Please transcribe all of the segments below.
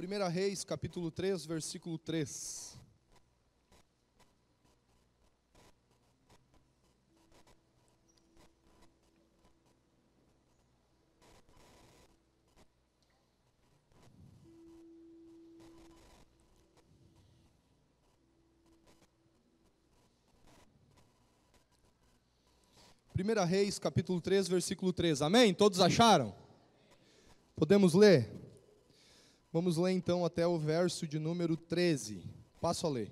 1 Reis, capítulo 3, versículo 3. Primeira Reis, capítulo 3, versículo 3. Amém? Todos acharam? Podemos ler? Vamos ler então até o verso de número 13. Passo a ler.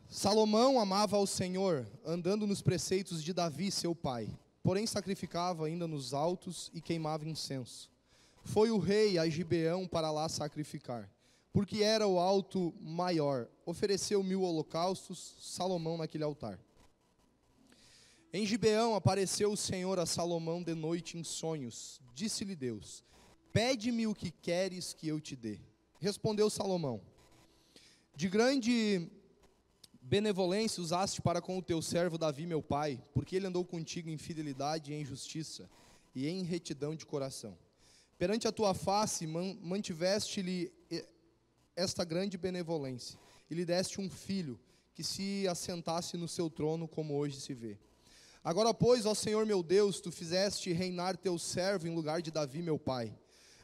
Salomão amava ao Senhor, andando nos preceitos de Davi, seu pai. Porém sacrificava ainda nos altos e queimava incenso. Foi o rei a Gibeão para lá sacrificar, porque era o alto maior. Ofereceu 1000 holocaustos, Salomão naquele altar. Em Gibeão apareceu o Senhor a Salomão de noite em sonhos. Disse-lhe Deus: pede-me o que queres que eu te dê. Respondeu Salomão: de grande benevolência usaste para com o teu servo Davi meu pai, porque ele andou contigo em fidelidade e em justiça, e em retidão de coração. Perante a tua face mantiveste-lhe esta grande benevolência, e lhe deste um filho, que se assentasse no seu trono, como hoje se vê. Agora, pois, ó Senhor meu Deus, tu fizeste reinar teu servo em lugar de Davi meu pai.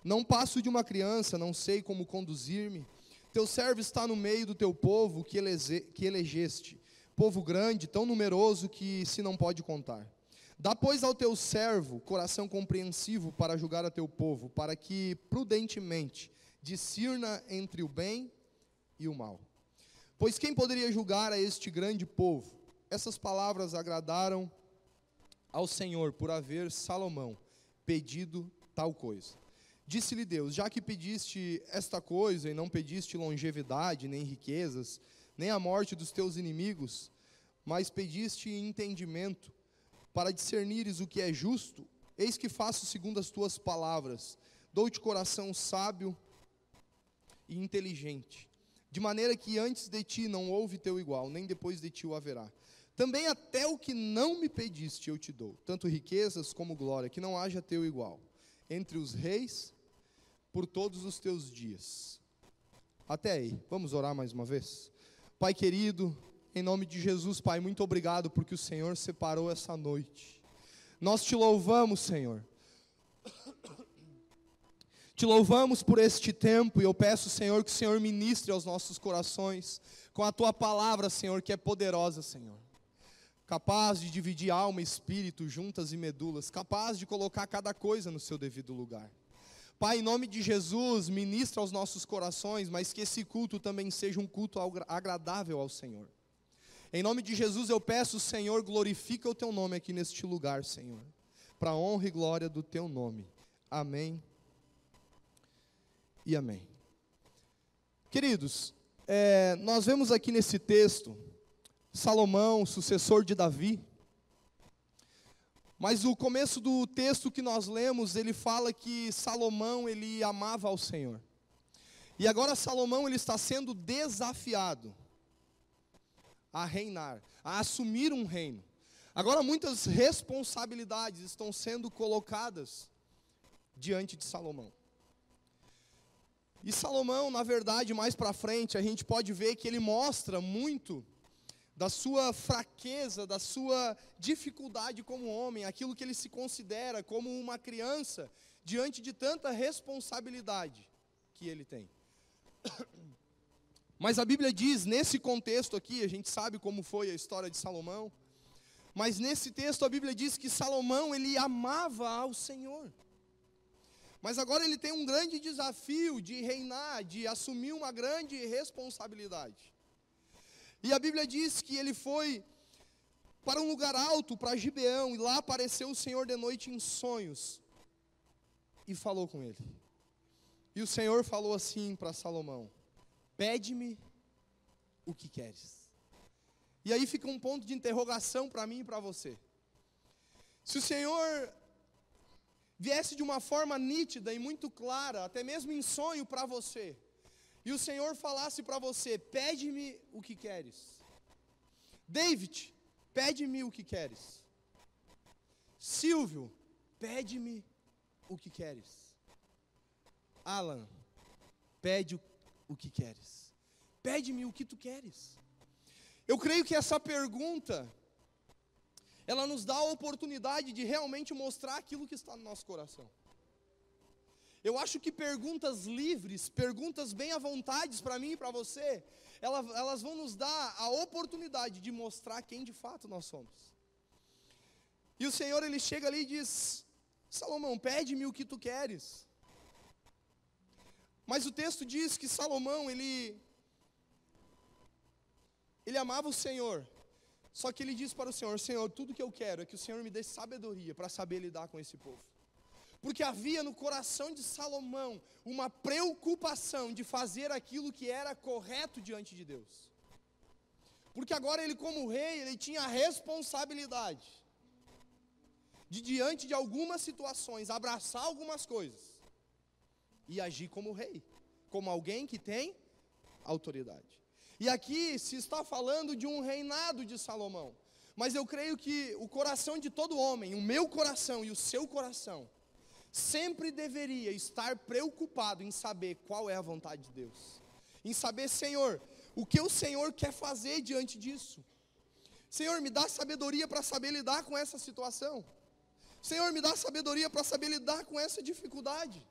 Não passo de uma criança, não sei como conduzir-me. Teu servo está no meio do teu povo que elegeste, povo grande, tão numeroso que se não pode contar. Dá, pois, ao teu servo coração compreensivo para julgar a teu povo, para que prudentemente discirna entre o bem e o mal. Pois quem poderia julgar a este grande povo? Essas palavras agradaram ao Senhor, por haver Salomão pedido tal coisa. Disse-lhe Deus: já que pediste esta coisa, e não pediste longevidade, nem riquezas, nem a morte dos teus inimigos, mas pediste entendimento, para discernires o que é justo, eis que faço segundo as tuas palavras. Dou-te coração sábio e inteligente, de maneira que antes de ti não houve teu igual, nem depois de ti o haverá. Também até o que não me pediste eu te dou, tanto riquezas como glória, que não haja teu igual, entre os reis, por todos os teus dias. Até aí, vamos orar mais uma vez? Pai querido, em nome de Jesus, Pai, muito obrigado porque o Senhor separou essa noite. Nós te louvamos, Senhor. Te louvamos por este tempo, e eu peço, Senhor, que o Senhor ministre aos nossos corações, com a Tua palavra, Senhor, que é poderosa, Senhor. Capaz de dividir alma e espírito, juntas e medulas, capaz de colocar cada coisa no seu devido lugar. Pai, em nome de Jesus, ministra aos nossos corações, mas que esse culto também seja um culto agradável ao Senhor. Em nome de Jesus eu peço, Senhor, glorifica o Teu nome aqui neste lugar, Senhor, para a honra e glória do Teu nome. Amém e amém. Queridos, nós vemos aqui nesse texto Salomão, sucessor de Davi, mas o começo do texto que nós lemos, ele fala que Salomão, ele amava ao Senhor. E agora Salomão, ele está sendo desafiado a reinar, a assumir um reino. Agora muitas responsabilidades estão sendo colocadas diante de Salomão. E Salomão, na verdade, mais para frente, a gente pode ver que ele mostra muito da sua fraqueza, da sua dificuldade como homem, aquilo que ele se considera como uma criança, diante de tanta responsabilidade que ele tem. Mas a Bíblia diz, nesse contexto aqui, a gente sabe como foi a história de Salomão, mas nesse texto a Bíblia diz que Salomão, ele amava ao Senhor. Mas agora ele tem um grande desafio de reinar, de assumir uma grande responsabilidade. E a Bíblia diz que ele foi para um lugar alto, para Gibeão, e lá apareceu o Senhor de noite em sonhos, e falou com ele. E o Senhor falou assim para Salomão: pede-me o que queres. E aí fica um ponto de interrogação para mim e para você. Se o Senhor viesse de uma forma nítida e muito clara, até mesmo em sonho para você, e o Senhor falasse para você: pede-me o que queres. David, pede-me o que queres. Silvio, pede-me o que queres. Alan, Pede o que queres. Pede-me o que tu queres. Eu creio que essa pergunta, ela nos dá a oportunidade de realmente mostrar aquilo que está no nosso coração. Eu acho que perguntas livres, perguntas bem à vontade para mim e para você, elas vão nos dar a oportunidade de mostrar quem de fato nós somos. E o Senhor, Ele chega ali e diz: Salomão, pede-me o que tu queres. Mas o texto diz que Salomão, ele amava o Senhor. Só que ele disse para o Senhor: Senhor, tudo que eu quero é que o Senhor me dê sabedoria para saber lidar com esse povo. Porque havia no coração de Salomão uma preocupação de fazer aquilo que era correto diante de Deus. Porque agora ele, como rei, ele tinha a responsabilidade de, diante de algumas situações, abraçar algumas coisas e agir como rei, como alguém que tem autoridade. E aqui se está falando de um reinado de Salomão, mas eu creio que o coração de todo homem, o meu coração e o seu coração, sempre deveria estar preocupado em saber qual é a vontade de Deus, em saber, Senhor, o que o Senhor quer fazer diante disso. Senhor, me dá sabedoria para saber lidar com essa situação. Senhor, me dá sabedoria para saber lidar com essa dificuldade.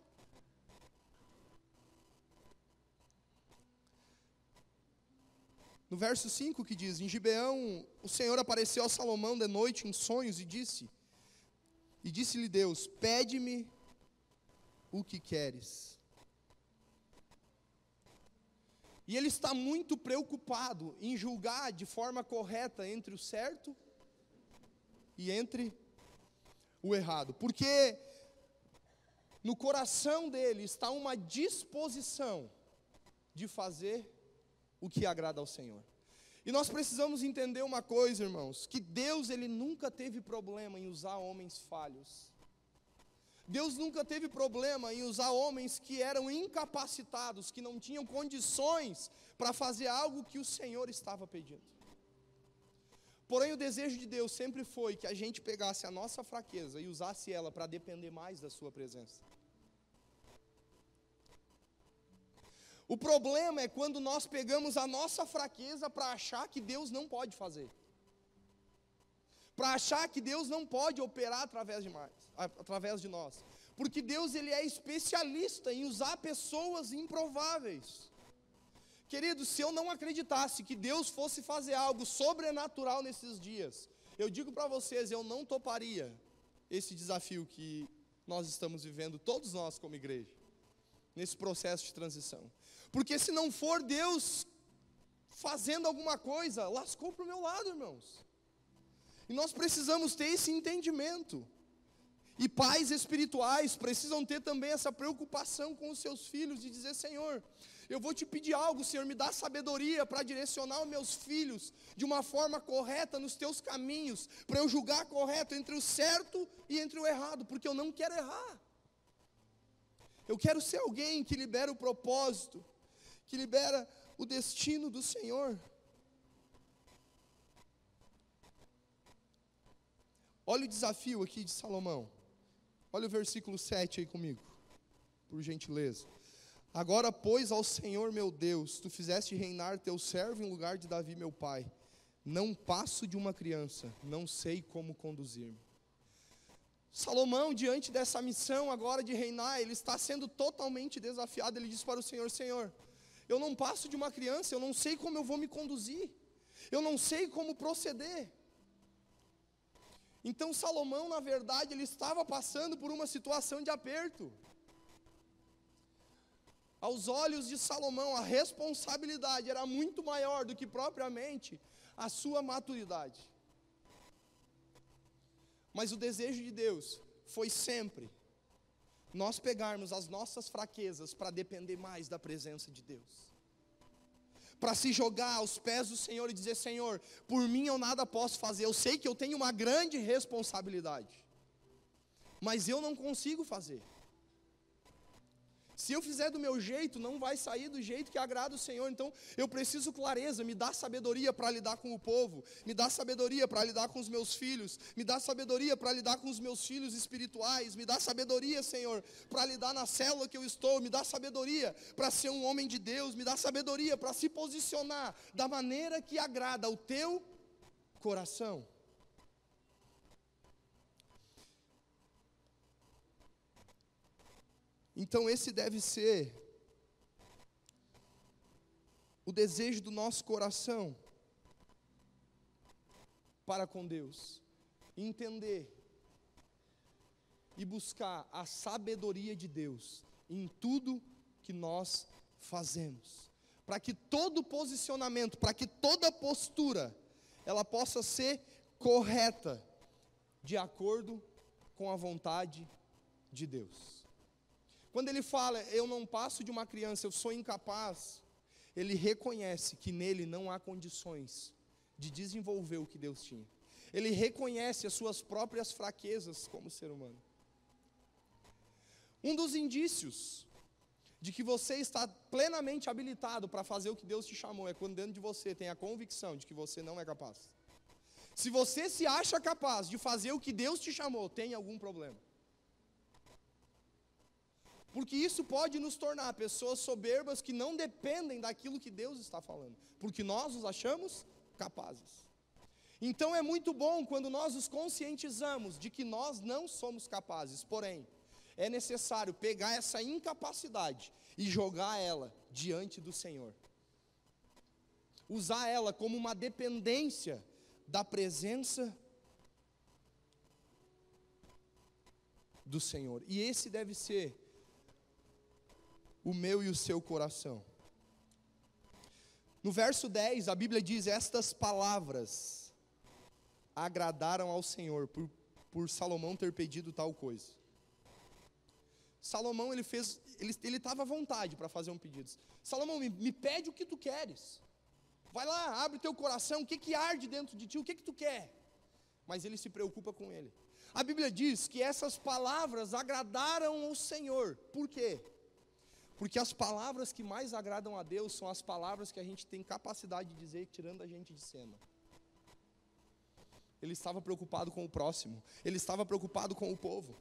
No verso 5 que diz: em Gibeão o Senhor apareceu a Salomão de noite em sonhos e disse-lhe Deus: pede-me o que queres. E ele está muito preocupado em julgar de forma correta entre o certo e entre o errado, porque no coração dele está uma disposição de fazer o que agrada ao Senhor. E nós precisamos entender uma coisa, irmãos, que Deus, Ele nunca teve problema em usar homens falhos. Deus nunca teve problema em usar homens que eram incapacitados, que não tinham condições para fazer algo que o Senhor estava pedindo. Porém, o desejo de Deus sempre foi que a gente pegasse a nossa fraqueza e usasse ela para depender mais da sua presença. O problema é quando nós pegamos a nossa fraqueza para achar que Deus não pode fazer. Para achar que Deus não pode operar através de nós. Porque Deus, Ele é especialista em usar pessoas improváveis. Queridos, se eu não acreditasse que Deus fosse fazer algo sobrenatural nesses dias, eu digo para vocês, eu não toparia esse desafio que nós estamos vivendo, todos nós como igreja, nesse processo de transição. Porque se não for Deus fazendo alguma coisa, lascou para o meu lado, irmãos. E nós precisamos ter esse entendimento. E pais espirituais precisam ter também essa preocupação com os seus filhos, de dizer: Senhor, eu vou te pedir algo, Senhor, me dá sabedoria para direcionar os meus filhos de uma forma correta nos teus caminhos, para eu julgar correto entre o certo e entre o errado, porque eu não quero errar. Eu quero ser alguém que libera o propósito, que libera o destino do Senhor. Olha o desafio aqui de Salomão. Olha o versículo 7 aí comigo, por gentileza. Agora, pois, ao Senhor meu Deus, tu fizeste reinar teu servo em lugar de Davi meu pai. Não passo de uma criança, não sei como conduzir-me. Salomão, diante dessa missão agora de reinar, ele está sendo totalmente desafiado. Ele diz para o Senhor: Senhor, eu não passo de uma criança, eu não sei como eu vou me conduzir, eu não sei como proceder. Então Salomão, na verdade, ele estava passando por uma situação de aperto. Aos olhos de Salomão, a responsabilidade era muito maior do que propriamente a sua maturidade. Mas o desejo de Deus foi sempre nós pegarmos as nossas fraquezas para depender mais da presença de Deus. Para se jogar aos pés do Senhor e dizer: Senhor, por mim eu nada posso fazer. Eu sei que eu tenho uma grande responsabilidade, mas eu não consigo fazer. Se eu fizer do meu jeito, não vai sair do jeito que agrada o Senhor. Então, eu preciso clareza, me dá sabedoria para lidar com o povo, me dá sabedoria para lidar com os meus filhos, me dá sabedoria para lidar com os meus filhos espirituais, me dá sabedoria, Senhor, para lidar na célula que eu estou, me dá sabedoria para ser um homem de Deus, me dá sabedoria para se posicionar da maneira que agrada ao teu coração. Então esse deve ser o desejo do nosso coração para com Deus. Entender e buscar a sabedoria de Deus em tudo que nós fazemos. Para que todo posicionamento, para que toda postura, ela possa ser correta, de acordo com a vontade de Deus. Quando ele fala, eu não passo de uma criança, eu sou incapaz, ele reconhece que nele não há condições de desenvolver o que Deus tinha. Ele reconhece as suas próprias fraquezas como ser humano. Um dos indícios de que você está plenamente habilitado para fazer o que Deus te chamou é quando dentro de você tem a convicção de que você não é capaz. Se você se acha capaz de fazer o que Deus te chamou, tem algum problema. Porque isso pode nos tornar pessoas soberbas que não dependem daquilo que Deus está falando, porque nós nos achamos capazes. Então é muito bom quando nós nos conscientizamos de que nós não somos capazes, porém, é necessário pegar essa incapacidade e jogar ela diante do Senhor. Usar ela como uma dependência da presença do Senhor. E esse deve ser o meu e o seu coração. No verso 10, a Bíblia diz: estas palavras agradaram ao Senhor, por Salomão ter pedido tal coisa. Salomão, ele estava à vontade para fazer um pedido. Salomão, me pede o que tu queres. Vai lá, abre teu coração, o que arde dentro de ti, o que tu quer? Mas ele se preocupa com ele. A Bíblia diz que essas palavras agradaram ao Senhor. Por quê? Porque as palavras que mais agradam a Deus são as palavras que a gente tem capacidade de dizer, tirando a gente de cena. Ele estava preocupado com o próximo, ele estava preocupado com o povo.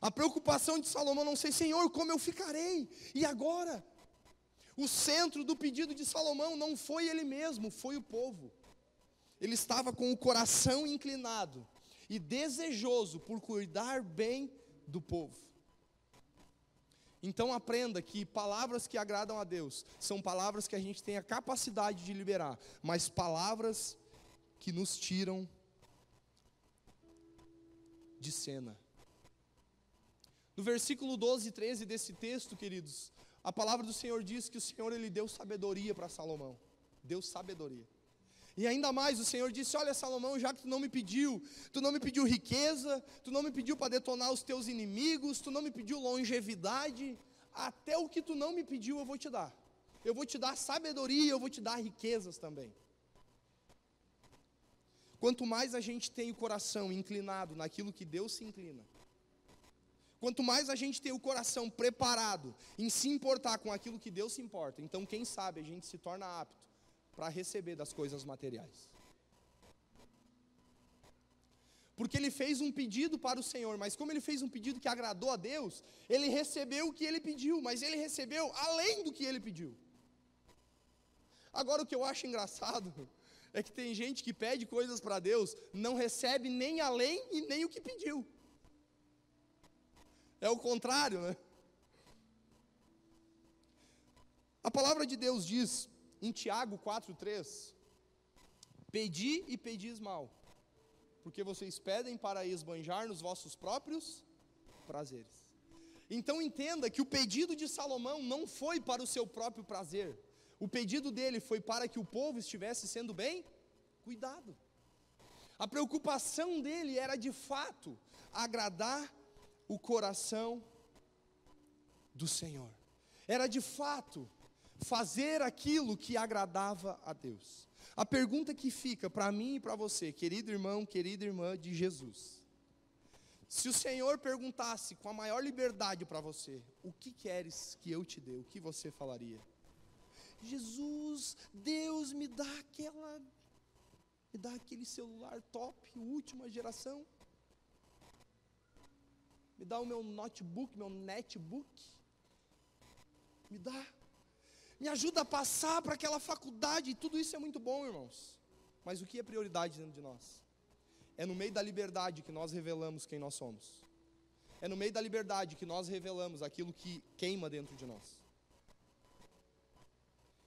A preocupação de Salomão, não sei, Senhor, como eu ficarei? E agora? O centro do pedido de Salomão não foi ele mesmo, foi o povo. Ele estava com o coração inclinado e desejoso por cuidar bem do povo. Então aprenda que palavras que agradam a Deus são palavras que a gente tem a capacidade de liberar, mas palavras que nos tiram de cena. No versículo 12 e 13 desse texto, queridos, a palavra do Senhor diz que o Senhor, ele deu sabedoria para Salomão. Deu sabedoria. E ainda mais o Senhor disse: olha, Salomão, já que tu não me pediu riqueza, tu não me pediu para detonar os teus inimigos, tu não me pediu longevidade, até o que tu não me pediu eu vou te dar. Eu vou te dar sabedoria, eu vou te dar riquezas também. Quanto mais a gente tem o coração inclinado naquilo que Deus se inclina, quanto mais a gente tem o coração preparado em se importar com aquilo que Deus se importa, então quem sabe a gente se torna apto para receber das coisas materiais. Porque ele fez um pedido para o Senhor, mas como ele fez um pedido que agradou a Deus, ele recebeu o que ele pediu, mas ele recebeu além do que ele pediu. Agora o que eu acho engraçado é que tem gente que pede coisas para Deus, não recebe nem além e nem o que pediu. É o contrário, né? A palavra de Deus diz em Tiago 4,3: pedi e pedis mal, porque vocês pedem para esbanjar nos vossos próprios prazeres. Então entenda que o pedido de Salomão não foi para o seu próprio prazer. O pedido dele foi para que o povo estivesse sendo bem cuidado. A preocupação dele era de fato agradar o coração do Senhor. Era de fato fazer aquilo que agradava a Deus. A pergunta que fica para mim e para você, querido irmão, querida irmã de Jesus: Se o Senhor perguntasse com a maior liberdade para você, o que queres que eu te dê? O que você falaria? Jesus, Deus, me dá aquele celular top, última geração. Me dá o meu notebook, meu netbook. Me ajuda a passar para aquela faculdade. Tudo isso é muito bom, irmãos. Mas o que é prioridade dentro de nós? É no meio da liberdade que nós revelamos quem nós somos. É no meio da liberdade que nós revelamos aquilo que queima dentro de nós.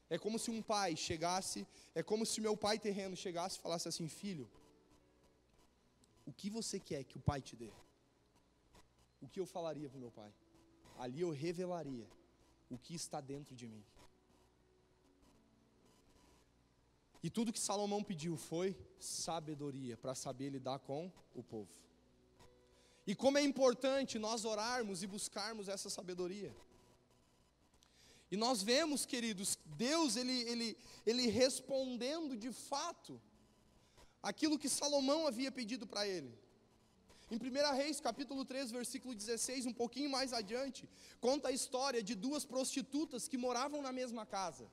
É como se um pai chegasse, é como se meu pai terreno chegasse e falasse assim: filho, o que você quer que o pai te dê? O que eu falaria para o meu pai? Ali eu revelaria o que está dentro de mim. E tudo que Salomão pediu foi sabedoria para saber lidar com o povo. E como é importante nós orarmos e buscarmos essa sabedoria. E nós vemos, queridos, Deus ele respondendo de fato aquilo que Salomão havia pedido para ele. Em 1 Reis, capítulo 3, versículo 16, um pouquinho mais adiante, conta a história de duas prostitutas que moravam na mesma casa.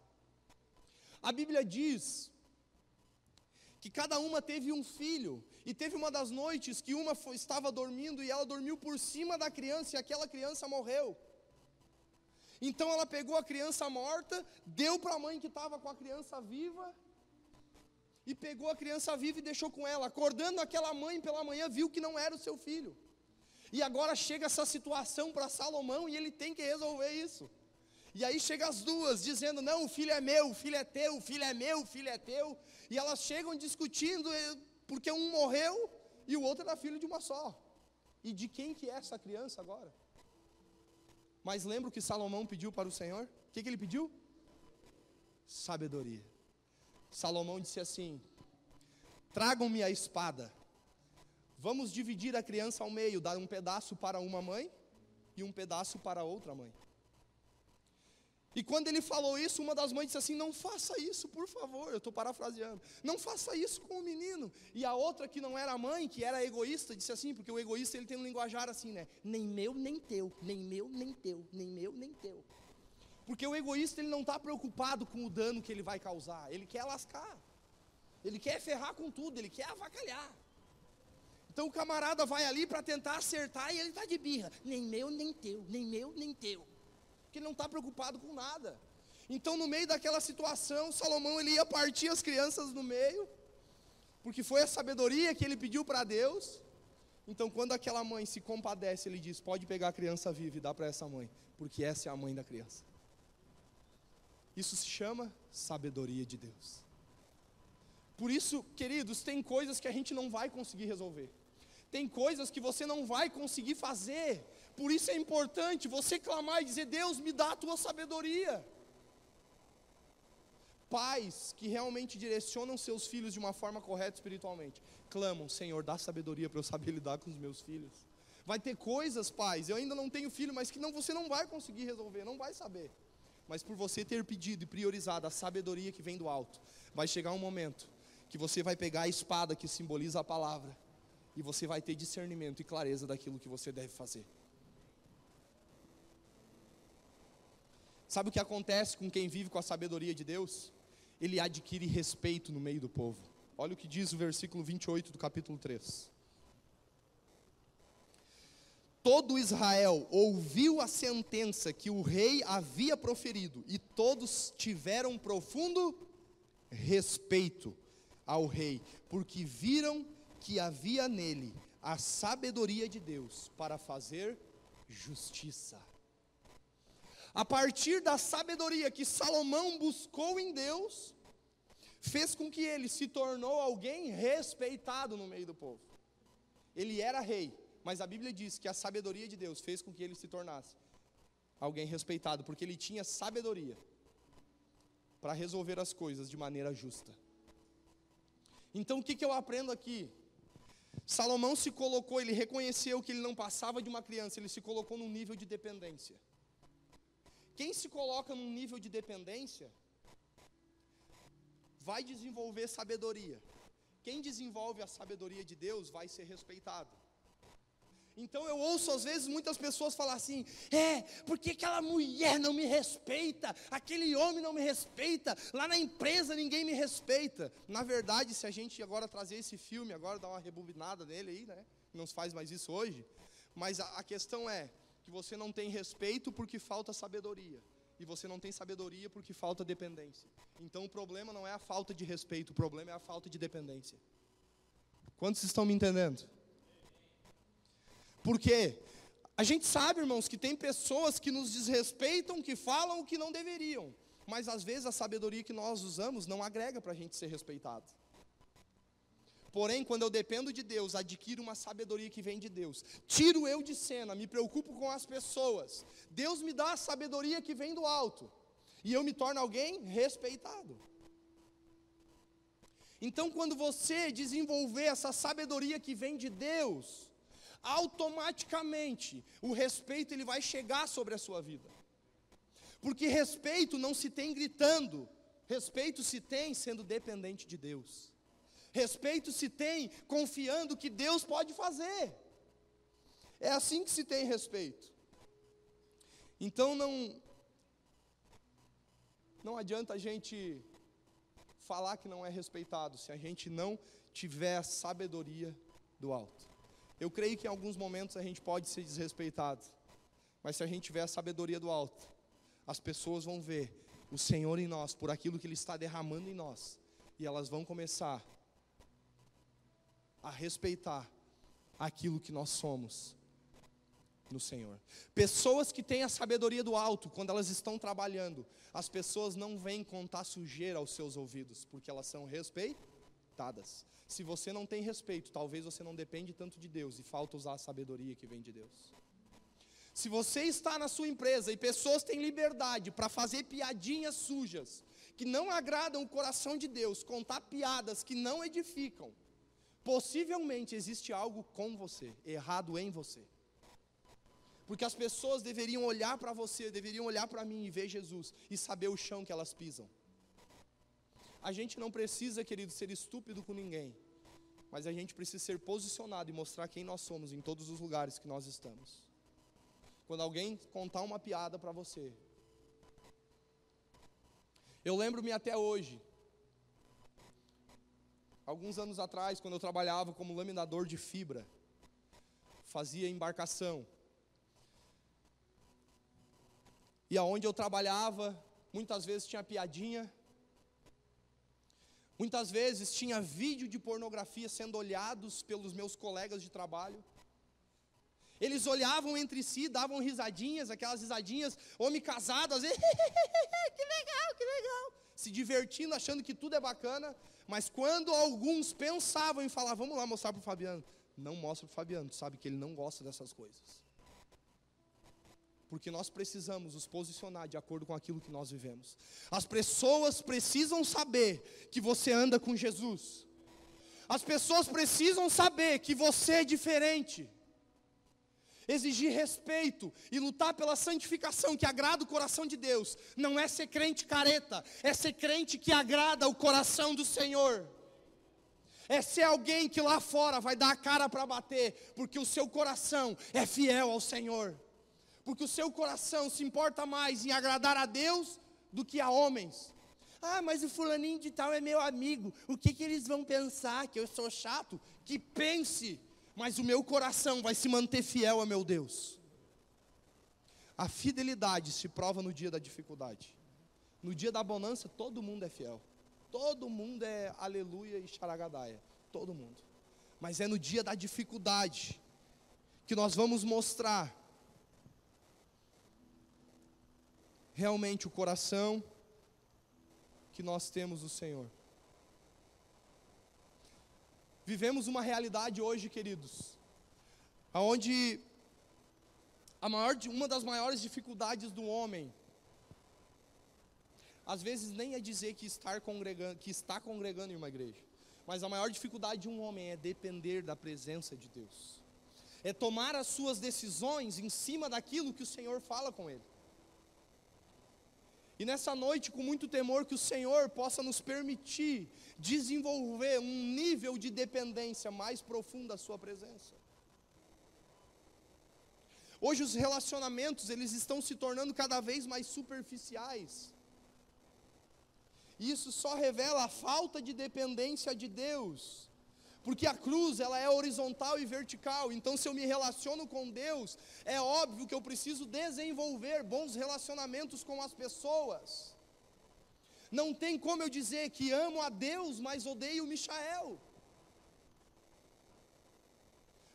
A Bíblia diz que cada uma teve um filho, e teve uma das noites que uma estava dormindo, e ela dormiu por cima da criança, e aquela criança morreu. Então ela pegou a criança morta, deu para a mãe que estava com a criança viva, e pegou a criança viva e deixou com ela. Acordando aquela mãe pela manhã, viu que não era o seu filho. E agora chega essa situação para Salomão, e ele tem que resolver isso. E aí chega as duas, dizendo: não, o filho é meu, o filho é teu, o filho é meu, o filho é teu. E elas chegam discutindo, porque um morreu, e o outro era filho de uma só. E de quem que é essa criança agora? Mas lembra o que Salomão pediu para o Senhor? O que ele pediu? Sabedoria. Salomão disse assim: tragam-me a espada, vamos dividir a criança ao meio, dar um pedaço para uma mãe e um pedaço para outra mãe. E quando ele falou isso, uma das mães disse assim: não faça isso, por favor. Eu estou parafraseando. Não faça isso com o menino. E a outra, que não era mãe, que era egoísta, disse assim, porque o egoísta ele tem um linguajar assim, né? Nem meu, nem teu, nem meu, nem teu, nem meu, nem teu. Porque o egoísta ele não está preocupado com o dano que ele vai causar. Ele quer lascar. Ele quer ferrar com tudo, ele quer avacalhar. Então o camarada vai ali para tentar acertar e ele está de birra. Nem meu, nem teu, nem meu, nem teu. Porque ele não está preocupado com nada. Então no meio daquela situação, Salomão ele ia partir as crianças no meio, porque foi a sabedoria que ele pediu para Deus. Então quando aquela mãe se compadece, ele diz: pode pegar a criança viva e dar para essa mãe, porque essa é a mãe da criança. Isso se chama sabedoria de Deus. Por isso, queridos, tem coisas que a gente não vai conseguir resolver. Tem coisas que você não vai conseguir fazer. Por isso é importante você clamar e dizer: Deus, me dá a tua sabedoria. Pais que realmente direcionam seus filhos de uma forma correta espiritualmente, clamam: Senhor, dá sabedoria para eu saber lidar com os meus filhos. Vai ter coisas, pais, eu ainda não tenho filho, mas que você não vai conseguir resolver, não vai saber. Mas por você ter pedido e priorizado a sabedoria que vem do alto, vai chegar um momento que você vai pegar a espada que simboliza a palavra, e você vai ter discernimento e clareza daquilo que você deve fazer. Sabe o que acontece com quem vive com a sabedoria de Deus? Ele adquire respeito no meio do povo. Olha o que diz o versículo 28 do capítulo 3. Todo Israel ouviu a sentença que o rei havia proferido, e todos tiveram profundo respeito ao rei, porque viram que havia nele a sabedoria de Deus para fazer justiça. A partir da sabedoria que Salomão buscou em Deus, fez com que ele se tornou alguém respeitado no meio do povo. Ele era rei, mas a Bíblia diz que a sabedoria de Deus fez com que ele se tornasse alguém respeitado, porque ele tinha sabedoria para resolver as coisas de maneira justa. Então o que eu aprendo aqui? Salomão se colocou, ele reconheceu que ele não passava de uma criança, ele se colocou num nível de dependência. Quem se coloca num nível de dependência, vai desenvolver sabedoria. Quem desenvolve a sabedoria de Deus vai ser respeitado. Então eu ouço às vezes muitas pessoas falar assim: porque aquela mulher não me respeita, aquele homem não me respeita, lá na empresa ninguém me respeita. Na verdade, se a gente agora trazer esse filme, agora dar uma rebobinada nele aí, né? Não se faz mais isso hoje. Mas a questão é que você não tem respeito porque falta sabedoria. E você não tem sabedoria porque falta dependência. Então o problema não é a falta de respeito, o problema é a falta de dependência. Quantos estão me entendendo? Porque a gente sabe, irmãos, que tem pessoas que nos desrespeitam, que falam o que não deveriam. Mas às vezes a sabedoria que nós usamos não agrega para a gente ser respeitado. Porém, quando eu dependo de Deus, adquiro uma sabedoria que vem de Deus. Tiro eu de cena, me preocupo com as pessoas. Deus me dá a sabedoria que vem do alto. E eu me torno alguém respeitado. Então, quando você desenvolver essa sabedoria que vem de Deus, automaticamente o respeito ele vai chegar sobre a sua vida. Porque respeito não se tem gritando, respeito se tem sendo dependente de Deus. Respeito se tem confiando que Deus pode fazer. É assim que se tem respeito. Então não adianta a gente falar que não é respeitado se a gente não tiver a sabedoria do alto. Eu creio que em alguns momentos a gente pode ser desrespeitado, mas se a gente tiver a sabedoria do alto, as pessoas vão ver o Senhor em nós, por aquilo que Ele está derramando em nós, e elas vão começar a respeitar aquilo que nós somos no Senhor. Pessoas que têm a sabedoria do alto, quando elas estão trabalhando, as pessoas não vêm contar sujeira aos seus ouvidos, porque elas são respeitadas. Se você não tem respeito, talvez você não depende tanto de Deus e falta usar a sabedoria que vem de Deus. Se você está na sua empresa e pessoas têm liberdade para fazer piadinhas sujas, que não agradam o coração de Deus, contar piadas que não edificam, possivelmente existe algo com você, errado em você. Porque as pessoas deveriam olhar para você, deveriam olhar para mim e ver Jesus e saber o chão que elas pisam. A gente não precisa, querido, ser estúpido com ninguém, mas a gente precisa ser posicionado e mostrar quem nós somos em todos os lugares que nós estamos. Quando alguém contar uma piada para você, eu lembro-me até hoje, alguns anos atrás, quando eu trabalhava como laminador de fibra, fazia embarcação. E aonde eu trabalhava, muitas vezes tinha piadinha, muitas vezes tinha vídeo de pornografia sendo olhados pelos meus colegas de trabalho. Eles olhavam entre si, davam risadinhas, aquelas risadinhas, homem casado, às vezes, que legal, se divertindo, achando que tudo é bacana. Mas quando alguns pensavam em falar, vamos lá mostrar para o Fabiano, não mostra para o Fabiano, tu sabe que ele não gosta dessas coisas. Porque nós precisamos nos posicionar de acordo com aquilo que nós vivemos. As pessoas precisam saber que você anda com Jesus. As pessoas precisam saber que você é diferente. Exigir respeito e lutar pela santificação que agrada o coração de Deus não é ser crente careta, é ser crente que agrada o coração do Senhor. É ser alguém que lá fora vai dar a cara para bater, porque o seu coração é fiel ao Senhor. Porque o seu coração se importa mais em agradar a Deus do que a homens. Ah, mas o fulaninho de tal é meu amigo, o que eles vão pensar? Que eu sou chato? Que pense, mas o meu coração vai se manter fiel a meu Deus. A fidelidade se prova no dia da dificuldade. No dia da bonança, todo mundo é fiel. Todo mundo é aleluia e xaragadaia. Todo mundo. Mas é no dia da dificuldade que nós vamos mostrar realmente o coração que nós temos do Senhor. Vivemos uma realidade hoje, queridos, onde uma das maiores dificuldades do homem, às vezes nem é dizer que está congregando em uma igreja, mas a maior dificuldade de um homem é depender da presença de Deus, é tomar as suas decisões em cima daquilo que o Senhor fala com ele. E nessa noite, com muito temor, que o Senhor possa nos permitir desenvolver um nível de dependência mais profundo da sua presença. Hoje os relacionamentos, eles estão se tornando cada vez mais superficiais. E isso só revela a falta de dependência de Deus. Porque a cruz, ela é horizontal e vertical. Então, se eu me relaciono com Deus, é óbvio que eu preciso desenvolver bons relacionamentos com as pessoas. Não tem como eu dizer que amo a Deus, mas odeio Michael.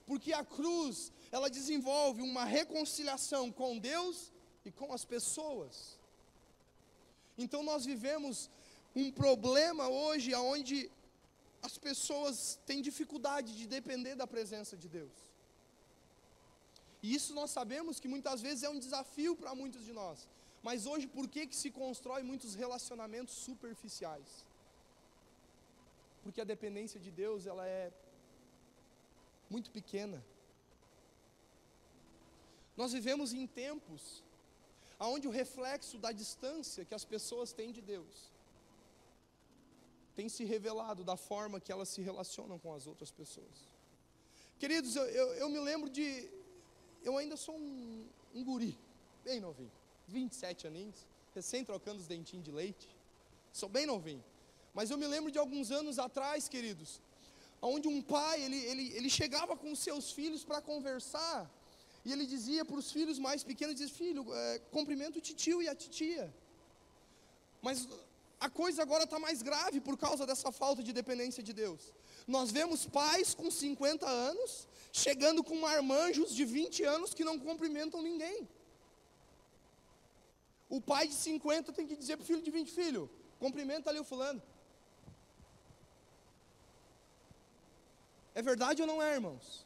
Porque a cruz, ela desenvolve uma reconciliação com Deus e com as pessoas. Então nós vivemos um problema hoje onde as pessoas têm dificuldade de depender da presença de Deus. E isso nós sabemos que muitas vezes é um desafio para muitos de nós. Mas hoje, por que se constrói muitos relacionamentos superficiais? Porque a dependência de Deus, ela é muito pequena. Nós vivemos em tempos onde o reflexo da distância que as pessoas têm de Deus tem se revelado da forma que elas se relacionam com as outras pessoas. Queridos, eu me lembro de... Eu ainda sou um guri, bem novinho, 27 aninhos, recém trocando os dentinhos de leite, sou bem novinho. Mas eu me lembro de alguns anos atrás, queridos, onde um pai, ele chegava com os seus filhos para conversar, e ele dizia para os filhos mais pequenos, dizia: filho, cumprimenta o titio e a titia. Mas a coisa agora está mais grave por causa dessa falta de dependência de Deus. Nós vemos pais com 50 anos, chegando com marmanjos de 20 anos que não cumprimentam ninguém. O pai de 50 tem que dizer para o filho de 20, filho, cumprimenta ali o fulano. É verdade ou não é, irmãos?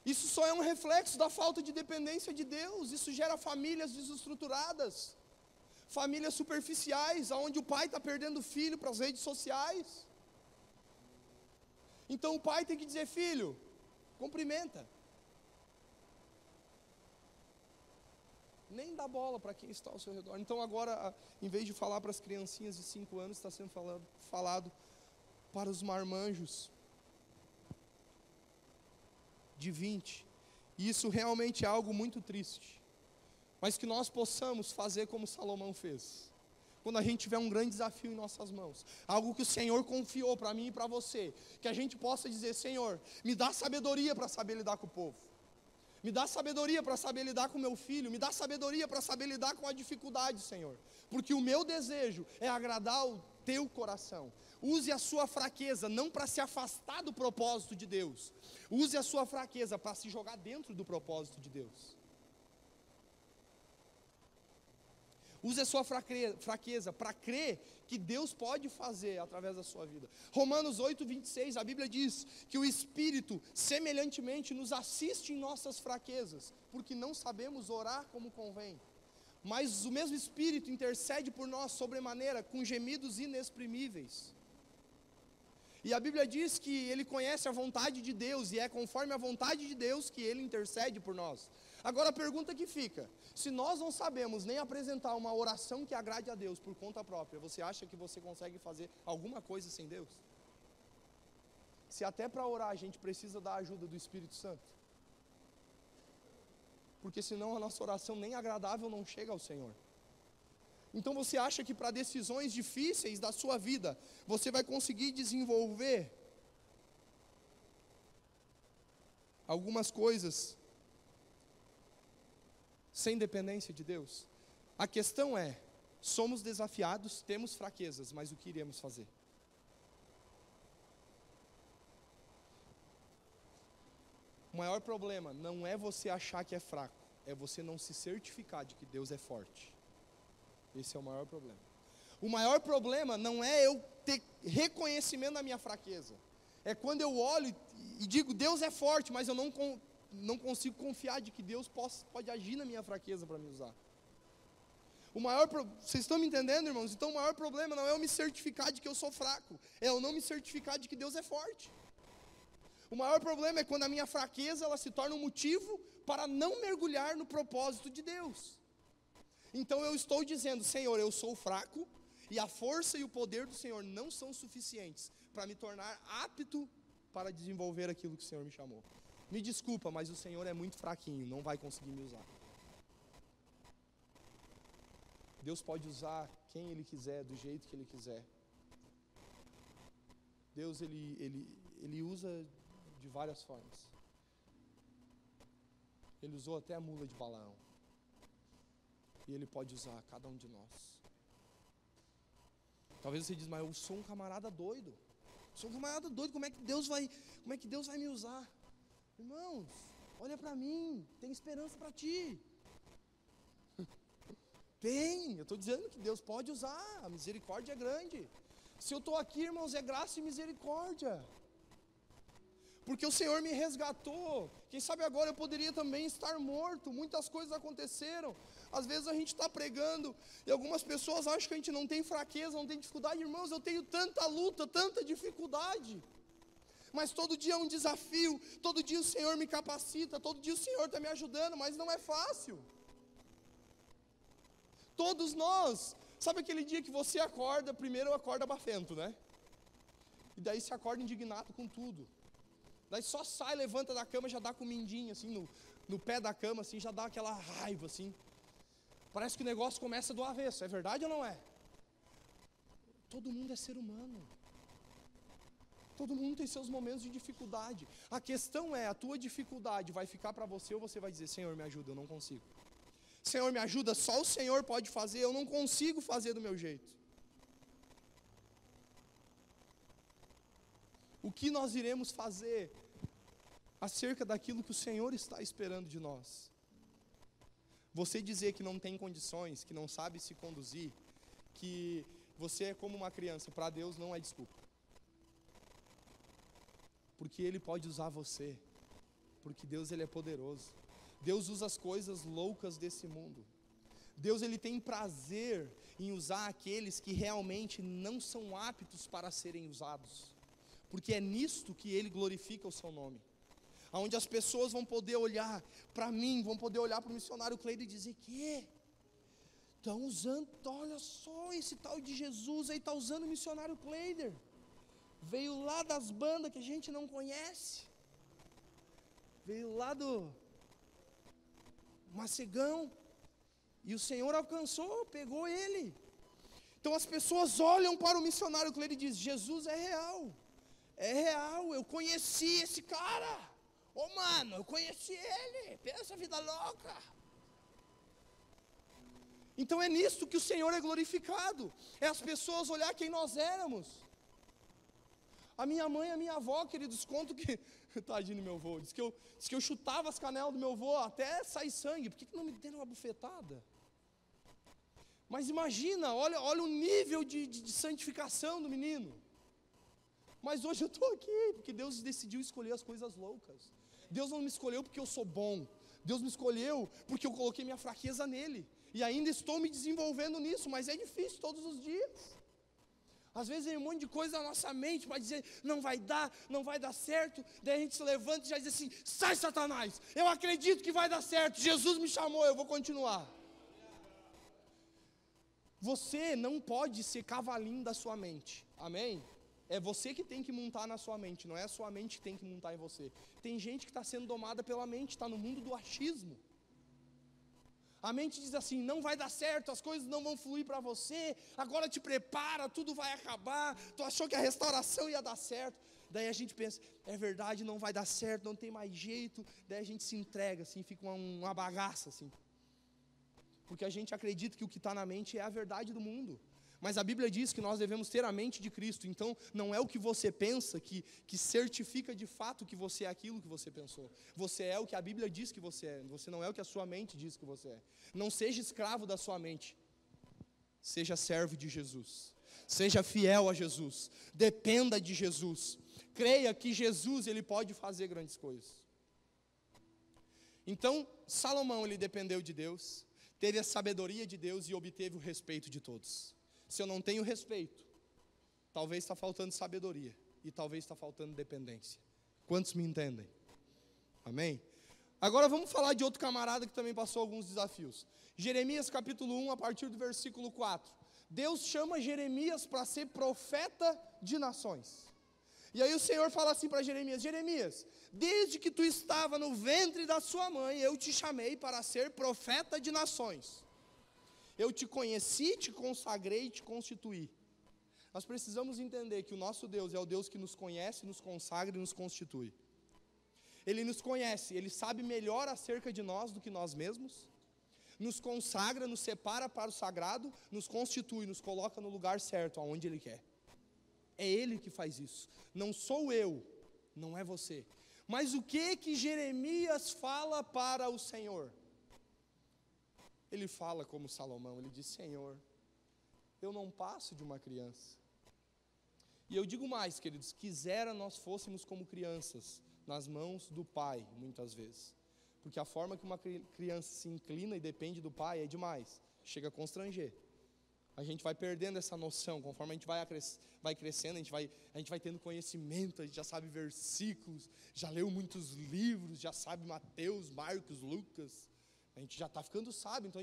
Isso só é um reflexo da falta de dependência de Deus. Isso gera famílias desestruturadas, famílias superficiais, onde o pai está perdendo o filho para as redes sociais. Então o pai tem que dizer: filho, cumprimenta. Nem dá bola para quem está ao seu redor. Então agora, em vez de falar para as criancinhas de 5 anos, está sendo falado para os marmanjos de 20. E isso realmente é algo muito triste. Mas que nós possamos fazer como Salomão fez. Quando a gente tiver um grande desafio em nossas mãos, algo que o Senhor confiou para mim e para você, que a gente possa dizer: Senhor, me dá sabedoria para saber lidar com o povo. Me dá sabedoria para saber lidar com o meu filho. Me dá sabedoria para saber lidar com a dificuldade, Senhor. Porque o meu desejo é agradar o teu coração. Use a sua fraqueza não para se afastar do propósito de Deus. Use a sua fraqueza para se jogar dentro do propósito de Deus. Use a sua fraqueza para crer que Deus pode fazer através da sua vida. Romanos 8:26, a Bíblia diz que o Espírito semelhantemente nos assiste em nossas fraquezas, porque não sabemos orar como convém. Mas o mesmo Espírito intercede por nós sobremaneira com gemidos inexprimíveis. E a Bíblia diz que Ele conhece a vontade de Deus, e é conforme a vontade de Deus que Ele intercede por nós. Agora a pergunta que fica: se nós não sabemos nem apresentar uma oração que agrade a Deus por conta própria, você acha que você consegue fazer alguma coisa sem Deus? Se até para orar a gente precisa da ajuda do Espírito Santo, porque senão a nossa oração nem agradável não chega ao Senhor. Então você acha que para decisões difíceis da sua vida, você vai conseguir desenvolver algumas coisas sem dependência de Deus? A questão é: somos desafiados, temos fraquezas, mas o que iremos fazer? O maior problema não é você achar que é fraco, é você não se certificar de que Deus é forte. Esse é o maior problema. O maior problema não é eu ter reconhecimento da minha fraqueza. É quando eu olho e digo: Deus é forte, mas eu não consigo confiar de que Deus pode agir na minha fraqueza para me usar. Vocês estão me entendendo, irmãos? Então o maior problema não é eu me certificar de que eu sou fraco, é eu não me certificar de que Deus é forte. O maior problema é quando a minha fraqueza ela se torna um motivo para não mergulhar no propósito de Deus. Então eu estou dizendo: Senhor, eu sou fraco, e a força e o poder do Senhor não são suficientes para me tornar apto para desenvolver aquilo que o Senhor me chamou. Me desculpa, mas o Senhor é muito fraquinho, não vai conseguir me usar. Deus pode usar quem Ele quiser, do jeito que Ele quiser. Deus, Ele usa de várias formas. Ele usou até a mula de Balaão. E Ele pode usar cada um de nós. Talvez você diz, mas eu sou um camarada doido. Sou um camarada doido, como é que Deus vai me usar? Irmãos, olha para mim, tem esperança para ti. Tem, eu estou dizendo que Deus pode usar, a misericórdia é grande. Se eu estou aqui, irmãos, é graça e misericórdia. Porque o Senhor me resgatou. Quem sabe agora eu poderia também estar morto. Muitas coisas aconteceram. Às vezes a gente está pregando e algumas pessoas acham que a gente não tem fraqueza, não tem dificuldade. Irmãos, eu tenho tanta luta, tanta dificuldade. Mas todo dia é um desafio. Todo dia o Senhor me capacita. Todo dia o Senhor está me ajudando, mas não é fácil. Todos nós, sabe aquele dia que você acorda, primeiro acorda bafento, né? E daí você acorda indignado com tudo. Daí só sai, levanta da cama, já dá com o mindinho, assim, no pé da cama, assim, já dá aquela raiva, assim. Parece que o negócio começa do avesso, é verdade ou não é? Todo mundo é ser humano. Todo mundo tem seus momentos de dificuldade. A questão é, a tua dificuldade vai ficar para você ou você vai dizer, Senhor, me ajuda, eu não consigo. Senhor, me ajuda, só o Senhor pode fazer, eu não consigo fazer do meu jeito. O que nós iremos fazer acerca daquilo que o Senhor está esperando de nós? Você dizer que não tem condições, que não sabe se conduzir, que você é como uma criança, para Deus não é desculpa. Porque Ele pode usar você, porque Deus Ele é poderoso. Deus usa as coisas loucas desse mundo. Deus Ele tem prazer em usar aqueles que realmente não são aptos para serem usados. Porque é nisto que Ele glorifica o seu nome. Onde as pessoas vão poder olhar para mim, vão poder olhar para o missionário Cleider e dizer que estão usando, olha só, esse tal de Jesus aí está usando o missionário Cleider. Veio lá das bandas que a gente não conhece. Veio lá do Macegão. E o Senhor alcançou, pegou ele. Então as pessoas olham para o missionário Cleider e dizem, Jesus é real. É real, eu conheci esse cara. Ô mano, eu conheci ele. Pensa vida louca. Então é nisto que o Senhor é glorificado. É as pessoas olhar quem nós éramos. A minha mãe e a minha avó, queridos, contam que... Tadinho do meu avô. Diz que eu chutava as canelas do meu avô até sair sangue. Por que não me deram uma bufetada? Mas imagina, olha o nível de santificação do menino. Mas hoje eu estou aqui, porque Deus decidiu escolher as coisas loucas. Deus não me escolheu porque eu sou bom. Deus me escolheu porque eu coloquei minha fraqueza nele. E ainda estou me desenvolvendo nisso, mas é difícil todos os dias. Às vezes vem um monte de coisa na nossa mente para dizer, não vai dar certo. Daí a gente se levanta e já diz assim, sai Satanás, eu acredito que vai dar certo, Jesus me chamou, eu vou continuar. Você não pode ser cavalinho da sua mente, amém? É você que tem que montar na sua mente, não é a sua mente que tem que montar em você. Tem gente que está sendo domada pela mente, está no mundo do achismo. A mente diz assim, não vai dar certo, as coisas não vão fluir para você, agora te prepara, tudo vai acabar, tu achou que a restauração ia dar certo. Daí a gente pensa, é verdade, não vai dar certo, não tem mais jeito. Daí a gente se entrega, assim, fica uma bagaça, assim. Porque a gente acredita que o que está na mente é a verdade do mundo. Mas a Bíblia diz que nós devemos ter a mente de Cristo. Então não é o que você pensa que certifica de fato que você é aquilo que você pensou. Você é o que a Bíblia diz que você é. Você não é o que a sua mente diz que você é. Não seja escravo da sua mente. Seja servo de Jesus. Seja fiel a Jesus. Dependa de Jesus. Creia que Jesus ele pode fazer grandes coisas. Então Salomão ele dependeu de Deus, teve a sabedoria de Deus e obteve o respeito de todos. Se eu não tenho respeito, talvez está faltando sabedoria e talvez está faltando dependência. Quantos me entendem? Amém? Agora vamos falar de outro camarada que também passou alguns desafios. Jeremias capítulo 1, a partir do versículo 4. Deus chama Jeremias para ser profeta de nações. E aí o Senhor fala assim para Jeremias: Jeremias, desde que tu estava no ventre da sua mãe, eu te chamei para ser profeta de nações. Eu te conheci, te consagrei e te constituí. Nós precisamos entender que o nosso Deus é o Deus que nos conhece, nos consagra e nos constitui. Ele nos conhece, Ele sabe melhor acerca de nós do que nós mesmos, nos consagra, nos separa para o sagrado, nos constitui, nos coloca no lugar certo, aonde Ele quer. É Ele que faz isso, não sou eu, não é você. Mas o que Jeremias fala para o Senhor? Ele fala como Salomão, ele diz: Senhor, eu não passo de uma criança. E eu digo mais, queridos, quisera nós fôssemos como crianças, nas mãos do Pai, muitas vezes. Porque a forma que uma criança se inclina e depende do Pai é demais, chega a constranger. A gente vai perdendo essa noção, conforme a gente vai crescendo, a gente vai tendo conhecimento, a gente já sabe versículos, já leu muitos livros, já sabe Mateus, Marcos, Lucas, a gente já está ficando sábio, então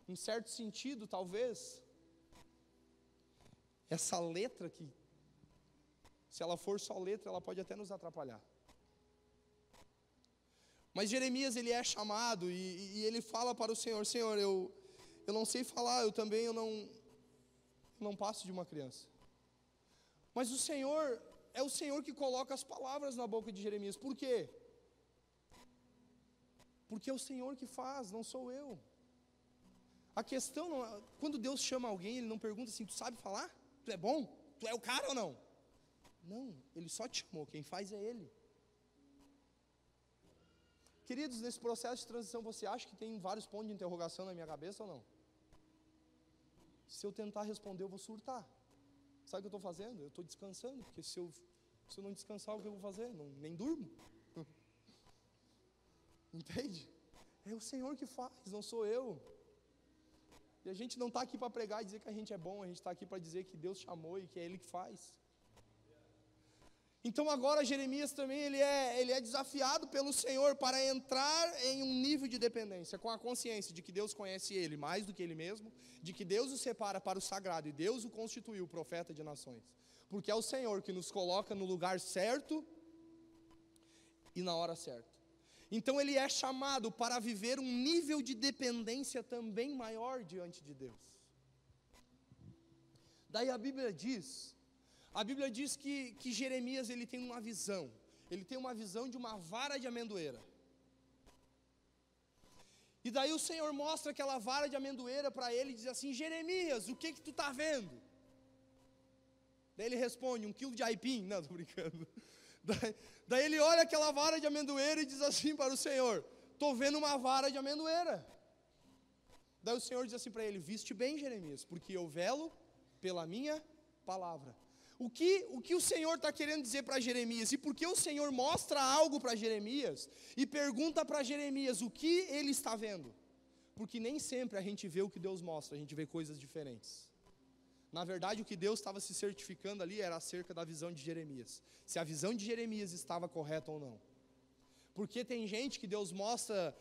em certo sentido, talvez, essa letra que, se ela for só letra, ela pode até nos atrapalhar. Mas Jeremias, ele é chamado e ele fala para o Senhor: Senhor, eu não sei falar, eu não passo de uma criança. Mas o Senhor, é o Senhor que coloca as palavras na boca de Jeremias. Por quê? Porque é o Senhor que faz, não sou eu. A questão, não, quando Deus chama alguém, Ele não pergunta assim: tu sabe falar? Tu é bom? Tu é o cara ou não? Não, Ele só te chamou, quem faz é Ele. Queridos, nesse processo de transição, você acha que tem vários pontos de interrogação na minha cabeça ou não? Se eu tentar responder, eu vou surtar. Sabe o que eu estou fazendo? Eu estou descansando, porque se eu não descansar, o que eu vou fazer? Nem durmo. Entende? É o Senhor que faz, não sou eu. E a gente não está aqui para pregar e dizer que a gente é bom, a gente está aqui para dizer que Deus chamou e que é Ele que faz. Então agora Jeremias também, ele é desafiado pelo Senhor para entrar em um nível de dependência, com a consciência de que Deus conhece ele mais do que ele mesmo, de que Deus o separa para o sagrado e Deus o constituiu profeta de nações, porque é o Senhor que nos coloca no lugar certo e na hora certa. Então ele é chamado para viver um nível de dependência também maior diante de Deus. Daí a Bíblia diz que Jeremias, ele tem uma visão de uma vara de amendoeira. E daí o Senhor mostra aquela vara de amendoeira para ele e diz assim: Jeremias, o que tu está vendo? Daí ele responde: 1 quilo de aipim. Não, estou brincando. Daí ele olha aquela vara de amendoeira e diz assim para o Senhor: estou vendo uma vara de amendoeira. Daí o Senhor diz assim para ele: viste bem, Jeremias, porque eu velo pela minha palavra. O que o Senhor está querendo dizer para Jeremias? E por que o Senhor mostra algo para Jeremias e pergunta para Jeremias o que ele está vendo? Porque nem sempre a gente vê o que Deus mostra, a gente vê coisas diferentes. Na verdade, o que Deus estava se certificando ali era acerca da visão de Jeremias, se a visão de Jeremias estava correta ou não. Porque tem gente que Deus mostra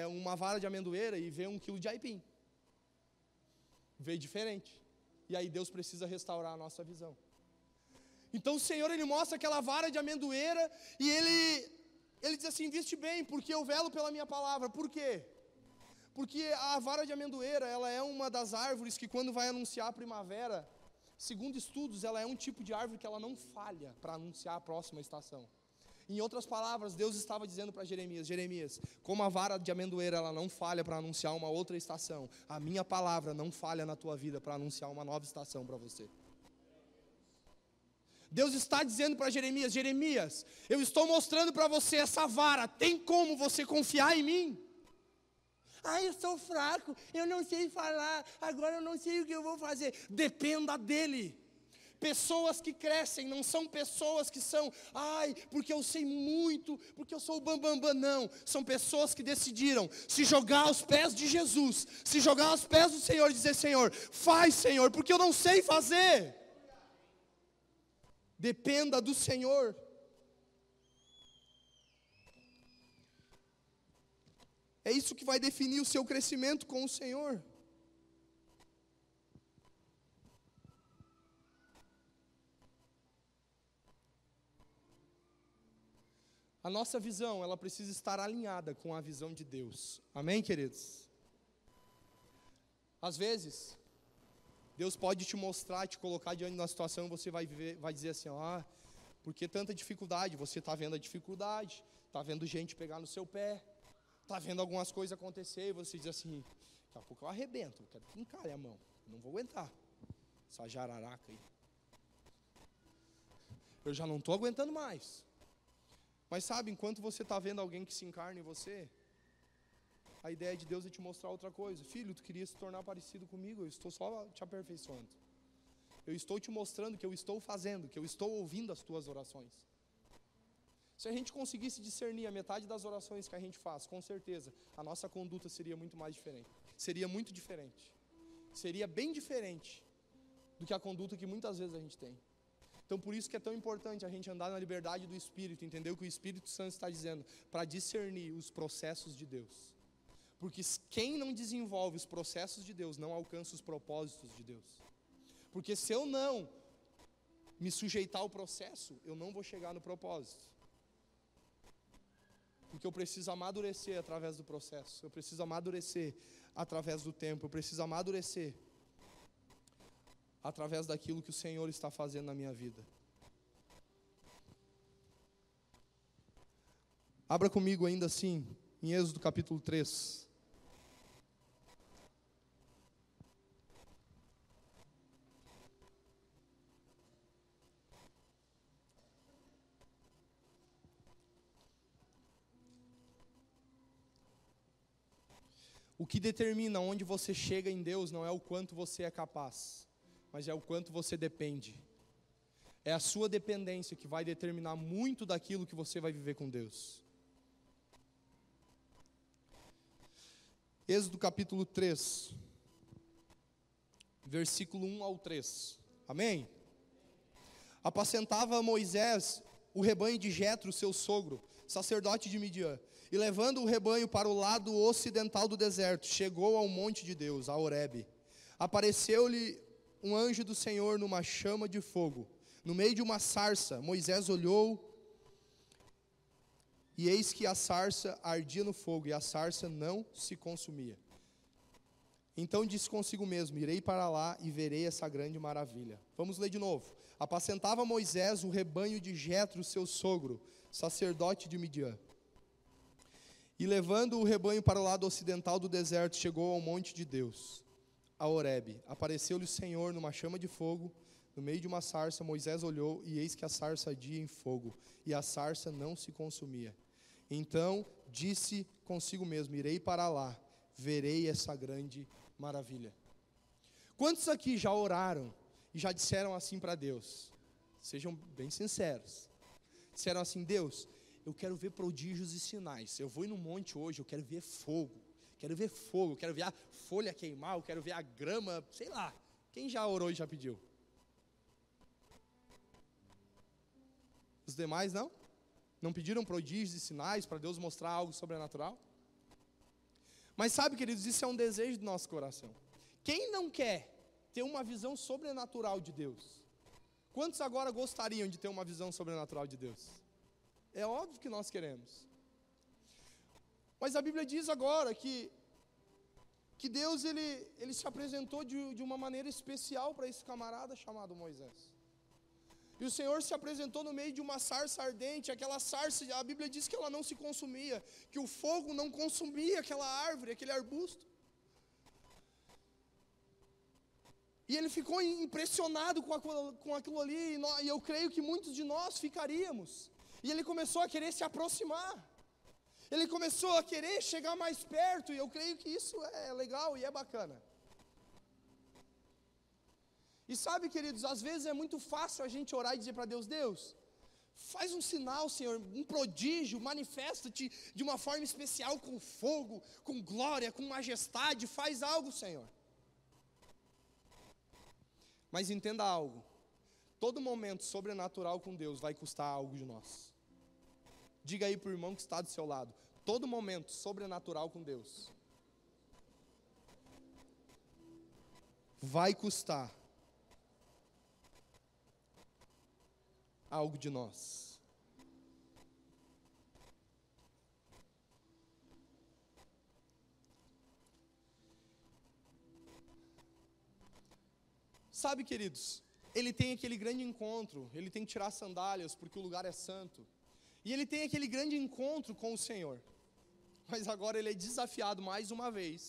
uma vara de amendoeira e vê 1 quilo de aipim, vê diferente, e aí Deus precisa restaurar a nossa visão. Então o Senhor, ele mostra aquela vara de amendoeira e ele diz assim: viste bem, porque eu velo pela minha palavra. Por quê? Porque a vara de amendoeira, ela é uma das árvores que, quando vai anunciar a primavera, segundo estudos, ela é um tipo de árvore que ela não falha para anunciar a próxima estação. Em outras palavras, Deus estava dizendo para Jeremias: Jeremias, como a vara de amendoeira ela não falha para anunciar uma outra estação, a minha palavra não falha na tua vida para anunciar uma nova estação para você. Deus está dizendo para Jeremias: Jeremias, eu estou mostrando para você essa vara, tem como você confiar em mim? Eu sou fraco, eu não sei falar, agora eu não sei o que eu vou fazer. Dependa dele. Pessoas que crescem não são pessoas que são, porque eu sei muito, porque eu sou o bambambam, não. São pessoas que decidiram se jogar aos pés de Jesus, se jogar aos pés do Senhor e dizer: Senhor, faz, Senhor, porque eu não sei fazer. Dependa do Senhor. É isso que vai definir o seu crescimento com o Senhor. A nossa visão, ela precisa estar alinhada com a visão de Deus. Amém, queridos? Às vezes, Deus pode te mostrar, te colocar diante de uma situação, e você vai dizer assim, por que tanta dificuldade? Você está vendo a dificuldade, está vendo gente pegar no seu pé, está vendo algumas coisas acontecer, e você diz assim, daqui a pouco eu arrebento, eu quero que encare a mão, não vou aguentar essa jararaca aí. Eu já não estou aguentando mais. Mas sabe, enquanto você está vendo alguém que se encarna em você, a ideia de Deus é te mostrar outra coisa. Filho, tu queria se tornar parecido comigo, eu estou só te aperfeiçoando. Eu estou te mostrando que eu estou fazendo, que eu estou ouvindo as tuas orações. Se a gente conseguisse discernir a metade das orações que a gente faz, com certeza, a nossa conduta seria muito mais diferente. Seria muito diferente. Seria bem diferente do que a conduta que muitas vezes a gente tem. Então, por isso que é tão importante a gente andar na liberdade do Espírito, entender o que o Espírito Santo está dizendo, para discernir os processos de Deus. Porque quem não desenvolve os processos de Deus, não alcança os propósitos de Deus. Porque se eu não me sujeitar ao processo, eu não vou chegar no propósito. Porque eu preciso amadurecer através do processo, eu preciso amadurecer através do tempo, eu preciso amadurecer através daquilo que o Senhor está fazendo na minha vida. Abra comigo ainda assim, em Êxodo capítulo 3. O que determina onde você chega em Deus não é o quanto você é capaz, mas é o quanto você depende. É a sua dependência que vai determinar muito daquilo que você vai viver com Deus. Êxodo capítulo 3, versículo 1 ao 3. Amém? Apacentava Moisés o rebanho de Jetro, seu sogro, sacerdote de Midian, e levando o rebanho para o lado ocidental do deserto, chegou ao monte de Deus, a Horebe. Apareceu-lhe um anjo do Senhor numa chama de fogo, no meio de uma sarça. Moisés olhou, e eis que a sarça ardia no fogo, e a sarça não se consumia. Então disse consigo mesmo, irei para lá e verei essa grande maravilha. Vamos ler de novo. Apacentava Moisés o rebanho de Jetro, seu sogro, sacerdote de Midian. E levando o rebanho para o lado ocidental do deserto, chegou ao monte de Deus, a Horebe. Apareceu-lhe o Senhor numa chama de fogo, no meio de uma sarça. Moisés olhou, e eis que a sarça ardia em fogo, e a sarça não se consumia. Então disse consigo mesmo, irei para lá, verei essa grande maravilha. Quantos aqui já oraram e já disseram assim para Deus? Sejam bem sinceros. Disseram assim, Deus, eu quero ver prodígios e sinais. Eu vou ir no monte hoje, eu quero ver fogo. Quero ver fogo, eu quero ver a folha queimar, eu quero ver a grama, sei lá. Quem já orou e já pediu? Os demais não? Não pediram prodígios e sinais para Deus mostrar algo sobrenatural? Mas sabe, queridos, isso é um desejo do nosso coração. Quem não quer ter uma visão sobrenatural de Deus? Quantos agora gostariam de ter uma visão sobrenatural de Deus? É óbvio que nós queremos. Mas a Bíblia diz agora que Deus ele se apresentou de uma maneira especial para esse camarada chamado Moisés. E o Senhor se apresentou no meio de uma sarça ardente. Aquela sarça, a Bíblia diz que ela não se consumia, que o fogo não consumia aquela árvore, aquele arbusto. E ele ficou impressionado com aquilo ali, e eu creio que muitos de nós ficaríamos. E ele começou a querer se aproximar. Ele começou a querer chegar mais perto, e eu creio que isso é legal e é bacana. E sabe, queridos, às vezes é muito fácil a gente orar e dizer para Deus, Deus, faz um sinal, Senhor, um prodígio, manifesta-te de uma forma especial, com fogo, com glória, com majestade, faz algo, Senhor. Mas entenda algo, todo momento sobrenatural com Deus vai custar algo de nós. Diga aí para o irmão que está do seu lado, todo momento sobrenatural com Deus vai custar algo de nós. sabe, queridos, ele tem aquele grande encontro, ele tem que tirar as sandálias porque o lugar é santo. E ele tem aquele grande encontro com o Senhor. Mas agora ele é desafiado mais uma vez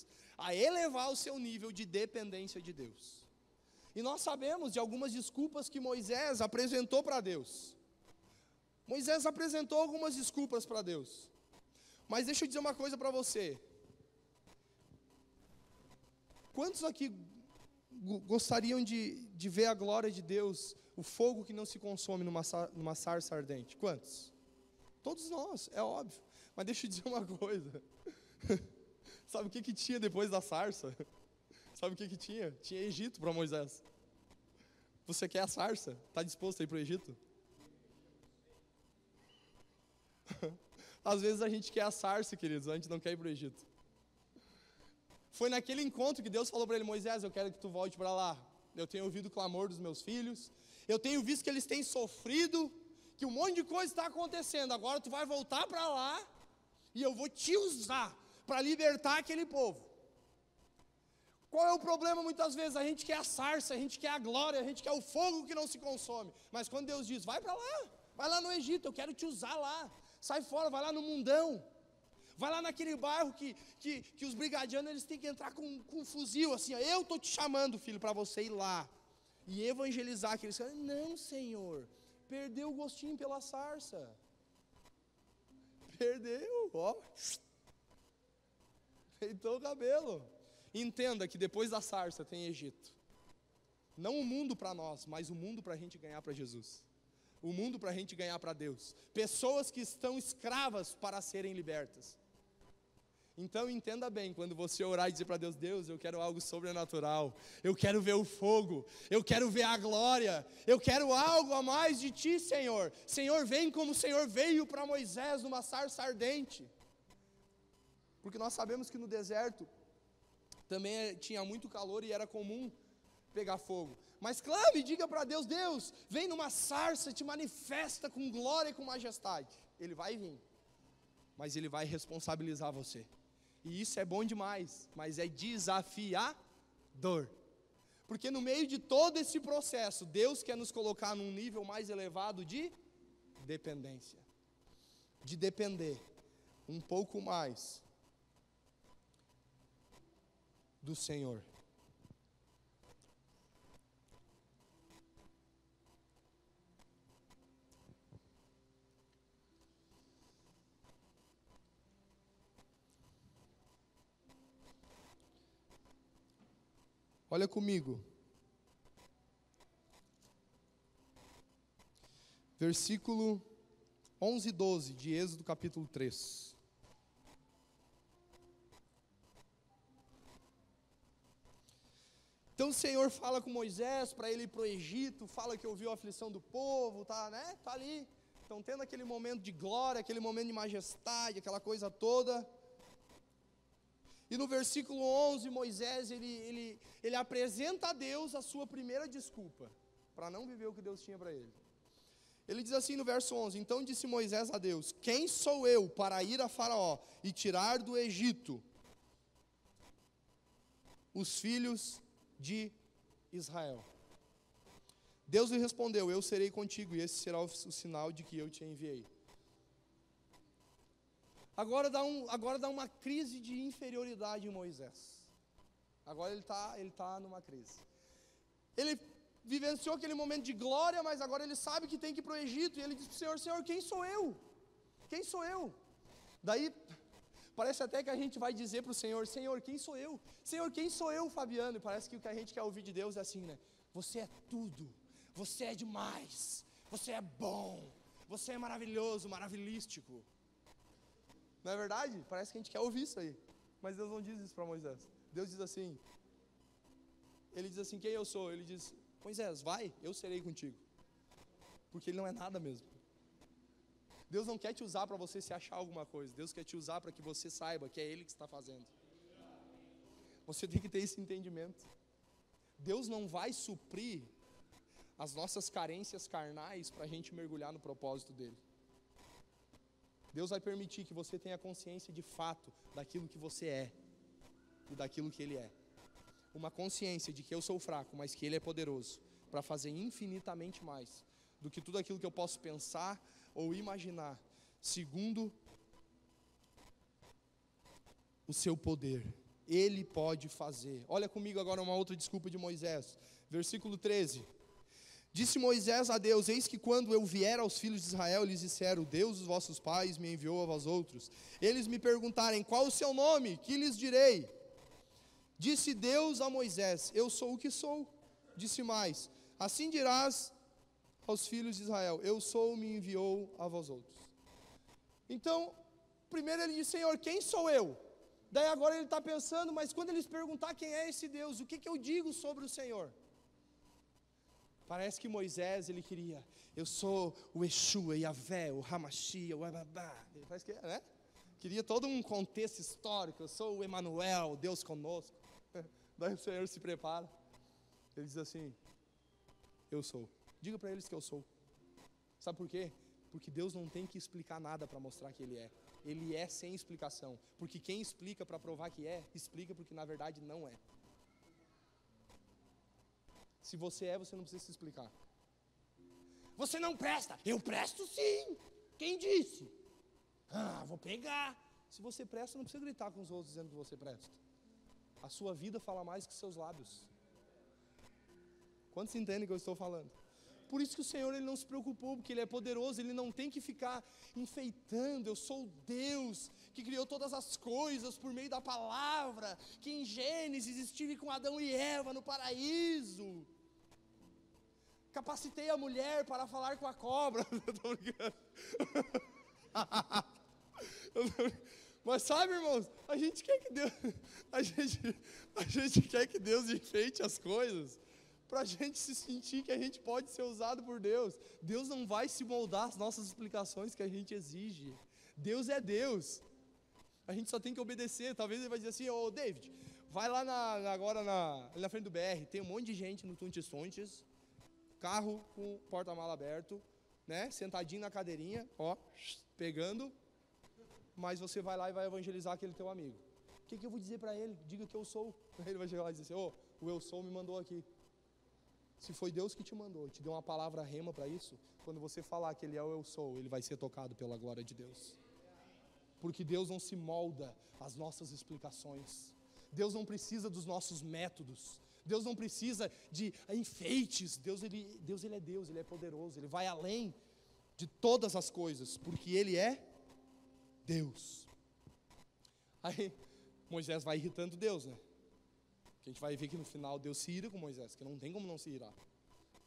a elevar o seu nível de dependência de Deus. E nós sabemos de algumas desculpas que Moisés apresentou para Deus. Moisés apresentou algumas desculpas para Deus. Mas deixa eu dizer uma coisa para você. Quantos aqui gostariam de ver a glória de Deus, o fogo que não se consome numa sarça ardente? Quantos? Todos nós, é óbvio. Mas deixa eu dizer uma coisa. Sabe o que tinha depois da sarça? Sabe o que tinha? Tinha Egito para Moisés. Você quer a sarça? Está disposto a ir para o Egito? Às vezes a gente quer a sarça, queridos, a gente não quer ir para o Egito. Foi naquele encontro que Deus falou para ele: Moisés, eu quero que tu volte para lá. Eu tenho ouvido o clamor dos meus filhos, eu tenho visto que eles têm sofrido, que um monte de coisa está acontecendo. Agora tu vai voltar para lá e eu vou te usar para libertar aquele povo. Qual é o problema muitas vezes? A gente quer a sarça, a gente quer a glória, a gente quer o fogo que não se consome. Mas quando Deus diz: vai para lá, vai lá no Egito, eu quero te usar lá. Sai fora, vai lá no mundão. Vai lá naquele bairro que os brigadianos eles têm que entrar com um fuzil, assim, ó, eu estou te chamando, filho, para você ir lá e evangelizar aqueles caras. Não, Senhor, perdeu o gostinho pela sarça. Perdeu, ó. Peitou o cabelo. Entenda que depois da sarça tem Egito. Não o mundo para nós, mas o mundo para a gente ganhar para Jesus. O mundo para a gente ganhar para Deus. Pessoas que estão escravas para serem libertas. Então entenda bem, quando você orar e dizer para Deus: Deus, eu quero algo sobrenatural, eu quero ver o fogo, eu quero ver a glória, eu quero algo a mais de Ti, Senhor. Senhor, vem como o Senhor veio para Moisés numa sarça ardente. Porque nós sabemos que no deserto também tinha muito calor e era comum pegar fogo. Mas clame e diga para Deus: Deus, vem numa sarça, te manifesta com glória e com majestade. Ele vai vir, mas Ele vai responsabilizar você. E isso é bom demais, mas é desafiador. Porque no meio de todo esse processo, Deus quer nos colocar num nível mais elevado de dependência. De depender um pouco mais do Senhor. Olha comigo. Versículo 11 e 12 de Êxodo capítulo 3. Então o Senhor fala com Moisés para ele ir para o Egito, fala que ouviu a aflição do povo, tá ali. Então tendo aquele momento de glória, aquele momento de majestade, aquela coisa toda. E no versículo 11, Moisés, ele apresenta a Deus a sua primeira desculpa, para não viver o que Deus tinha para ele. Ele diz assim no verso 11: Então disse Moisés a Deus: Quem sou eu para ir a Faraó e tirar do Egito os filhos de Israel? Deus lhe respondeu: Eu serei contigo, e esse será o sinal de que eu te enviei. Agora dá uma crise de inferioridade em Moisés. Agora ele tá numa crise. Ele vivenciou aquele momento de glória, mas agora ele sabe que tem que ir para o Egito. E ele diz para o Senhor: Senhor, quem sou eu? Quem sou eu? Daí, parece até que a gente vai dizer para o Senhor: Senhor, quem sou eu? Senhor, quem sou eu, Fabiano? E parece que o que a gente quer ouvir de Deus é assim, né? Você é tudo. Você é demais. Você é bom. Você é maravilhoso, maravilístico. Não é verdade? Parece que a gente quer ouvir isso aí. Mas Deus não diz isso para Moisés. Deus diz assim, Ele diz assim: quem eu sou? Ele diz: Moisés, vai, eu serei contigo. Porque Ele não é nada mesmo. Deus não quer te usar para você se achar alguma coisa. Deus quer te usar para que você saiba que é Ele que está fazendo. Você tem que ter esse entendimento. Deus não vai suprir as nossas carências carnais para a gente mergulhar no propósito dEle. Deus vai permitir que você tenha consciência de fato daquilo que você é e daquilo que Ele é. uma consciência de que eu sou fraco, mas que Ele é poderoso para fazer infinitamente mais do que tudo aquilo que eu posso pensar ou imaginar, segundo o seu poder. Ele pode fazer. Olha comigo agora uma outra desculpa de Moisés. Versículo 13. Disse Moisés a Deus: eis que quando eu vier aos filhos de Israel, eles disseram: o Deus dos vossos pais me enviou a vós outros. Eles me perguntarem: qual o seu nome? Que lhes direi? Disse Deus a Moisés: eu sou o que sou. Disse mais: assim dirás aos filhos de Israel: eu sou, me enviou a vós outros. Então, primeiro ele disse: Senhor, quem sou eu? Daí agora ele está pensando: mas quando eles perguntar quem é esse Deus, o que eu digo sobre o Senhor? Parece que Moisés, ele queria: eu sou o Yeshua, Yahvé, o Hamashia, o Ababá. Parece que, né? Queria todo um contexto histórico: eu sou o Emanuel, Deus conosco. Daí o Senhor se prepara. Ele diz assim: eu sou. Diga para eles que eu sou. Sabe por quê? Porque Deus não tem que explicar nada para mostrar que Ele é. Ele é sem explicação. Porque quem explica para provar que é, explica porque na verdade não é. Se você é, você não precisa se explicar. Você não presta. Eu presto sim. Quem disse? Vou pegar. Se você presta, não precisa gritar com os outros dizendo que você presta. A sua vida fala mais que seus lábios. Quantos entendem o que eu estou falando? Por isso que o Senhor, Ele não se preocupou, porque Ele é poderoso, Ele não tem que ficar enfeitando. Eu sou o Deus que criou todas as coisas por meio da palavra, que em Gênesis estive com Adão e Eva no paraíso. Capacitei a mulher para falar com a cobra. Estou brincando. Mas sabe, irmãos, a gente quer que Deus, a gente quer que Deus enfeite as coisas, para a gente se sentir que a gente pode ser usado por Deus. Deus não vai se moldar às nossas explicações que a gente exige. Deus é Deus. A gente só tem que obedecer. Talvez Ele vai dizer assim: ô David, vai lá agora na frente do BR, tem um monte de gente no Tuntes, carro com porta-mala aberto, né, sentadinho na cadeirinha, ó, pegando, mas você vai lá e vai evangelizar aquele teu amigo. O que eu vou dizer para ele? Diga que eu sou. Ele vai chegar lá e dizer assim: o eu sou me mandou aqui. Se foi Deus que te mandou, te deu uma palavra rema para isso, quando você falar que Ele é o eu sou, ele vai ser tocado pela glória de Deus. Porque Deus não se molda às nossas explicações. Deus não precisa dos nossos métodos. Deus não precisa de enfeites. Deus ele é Deus, Ele é poderoso. Ele vai além de todas as coisas, porque Ele é Deus. Aí Moisés vai irritando Deus, né? A gente vai ver que no final Deus se ira com Moisés, que não tem como não se irar.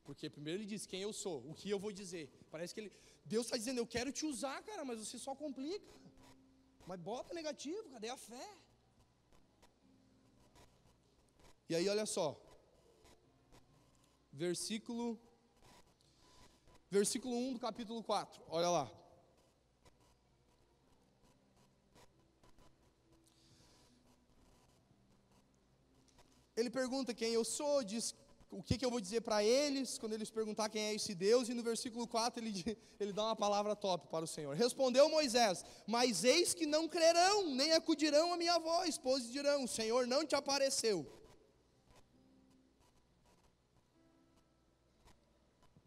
Porque primeiro ele diz quem eu sou, o que eu vou dizer. Parece que Deus está dizendo: eu quero te usar, cara, mas você só complica. Mas bota negativo, cadê a fé? E aí olha só, versículo 1 do capítulo 4, olha lá. Ele pergunta quem eu sou, diz o que eu vou dizer para eles, quando eles perguntar quem é esse Deus, e no versículo 4 ele dá uma palavra top para o Senhor. Respondeu Moisés: mas eis que não crerão, nem acudirão a minha voz, pois dirão: o Senhor não te apareceu.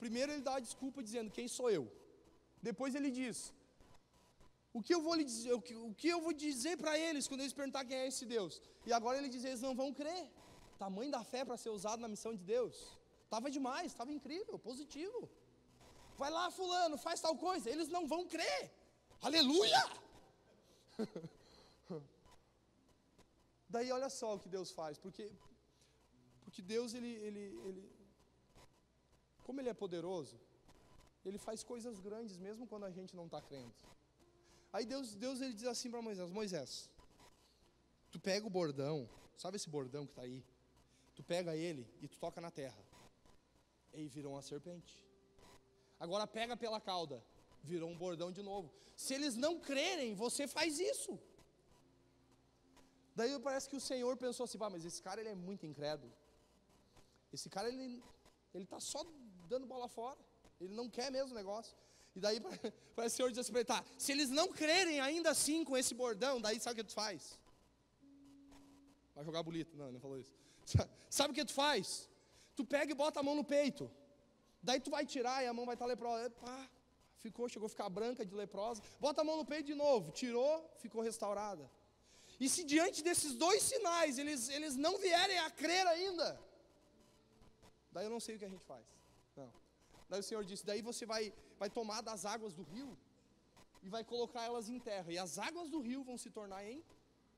Primeiro ele dá a desculpa dizendo: quem sou eu? Depois ele diz: o que eu vou lhe dizer, o que eu vou dizer para eles quando eles perguntar quem é esse Deus? E agora ele diz: eles não vão crer. Tamanho da fé para ser usado na missão de Deus. Estava demais, estava incrível, positivo. Vai lá, fulano, faz tal coisa. Eles não vão crer. Aleluia! Daí olha só o que Deus faz. Porque Deus, como Ele é poderoso, Ele faz coisas grandes mesmo quando a gente não está crendo. Aí Deus ele diz assim para Moisés: Moisés, tu pega o bordão, sabe esse bordão que está aí? Tu pega ele e tu toca na terra, e aí virou uma serpente. Agora pega pela cauda, virou um bordão de novo. Se eles não crerem, você faz isso. Daí parece que o Senhor pensou assim: mas esse cara ele é muito incrédulo. Esse cara ele está só dando bola fora. Ele não quer mesmo o negócio. E daí parece que o Senhor diz assim para ele: tá, se eles não crerem ainda assim com esse bordão, daí sabe o que tu faz? Vai jogar bolita. Não falou isso. Sabe o que tu faz? Tu pega e bota a mão no peito. Daí tu vai tirar e a mão vai estar leprosa. Pá, chegou a ficar branca de leprosa. Bota a mão no peito de novo. Tirou, ficou restaurada. E se diante desses dois sinais, eles não vierem a crer ainda, daí eu não sei o que a gente faz. Não. Daí o Senhor disse, daí você vai tomar das águas do rio e vai colocar elas em terra. E as águas do rio vão se tornar em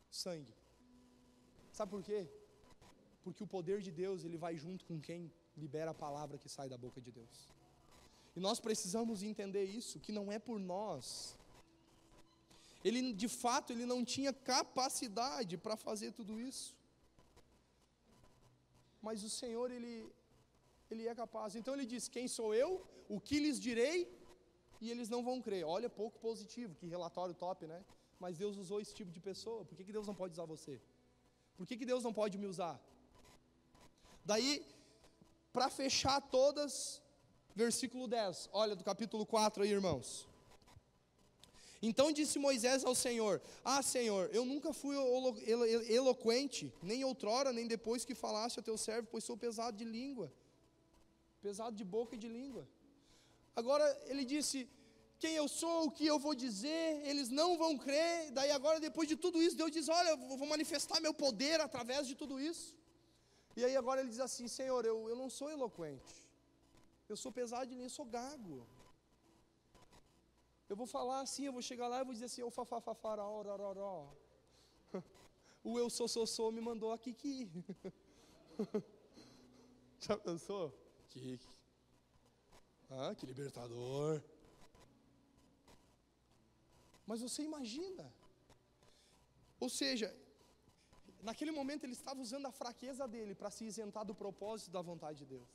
sangue. Sabe por quê? Porque o poder de Deus, ele vai junto com quem libera a palavra que sai da boca de Deus. E nós precisamos entender isso, que não é por nós. Ele, de fato, ele não tinha capacidade para fazer tudo isso. Mas o Senhor, ele é capaz. Então ele diz, quem sou eu? O que lhes direi? E eles não vão crer. Olha, pouco positivo, que relatório top, né? Mas Deus usou esse tipo de pessoa. Por que Deus não pode usar você? Por que Deus não pode me usar? Daí, para fechar todas, versículo 10. Olha, do capítulo 4 aí, irmãos. Então disse Moisés ao Senhor, Senhor, eu nunca fui eloquente, nem outrora, nem depois que falaste a teu servo, pois sou pesado de língua, pesado de boca e de língua. Agora ele disse, quem eu sou, o que eu vou dizer, eles não vão crer. Daí agora, depois de tudo isso, Deus diz, olha, eu vou manifestar meu poder através de tudo isso. E aí agora ele diz assim, Senhor, eu não sou eloquente, eu sou pesado de língua, eu sou gago. Eu vou falar assim, eu vou chegar lá e vou dizer assim, ó. O eu sou me mandou a Kiki. Já pensou? Kiki. Que libertador. Mas você imagina. Ou seja, naquele momento ele estava usando a fraqueza dele para se isentar do propósito da vontade de Deus.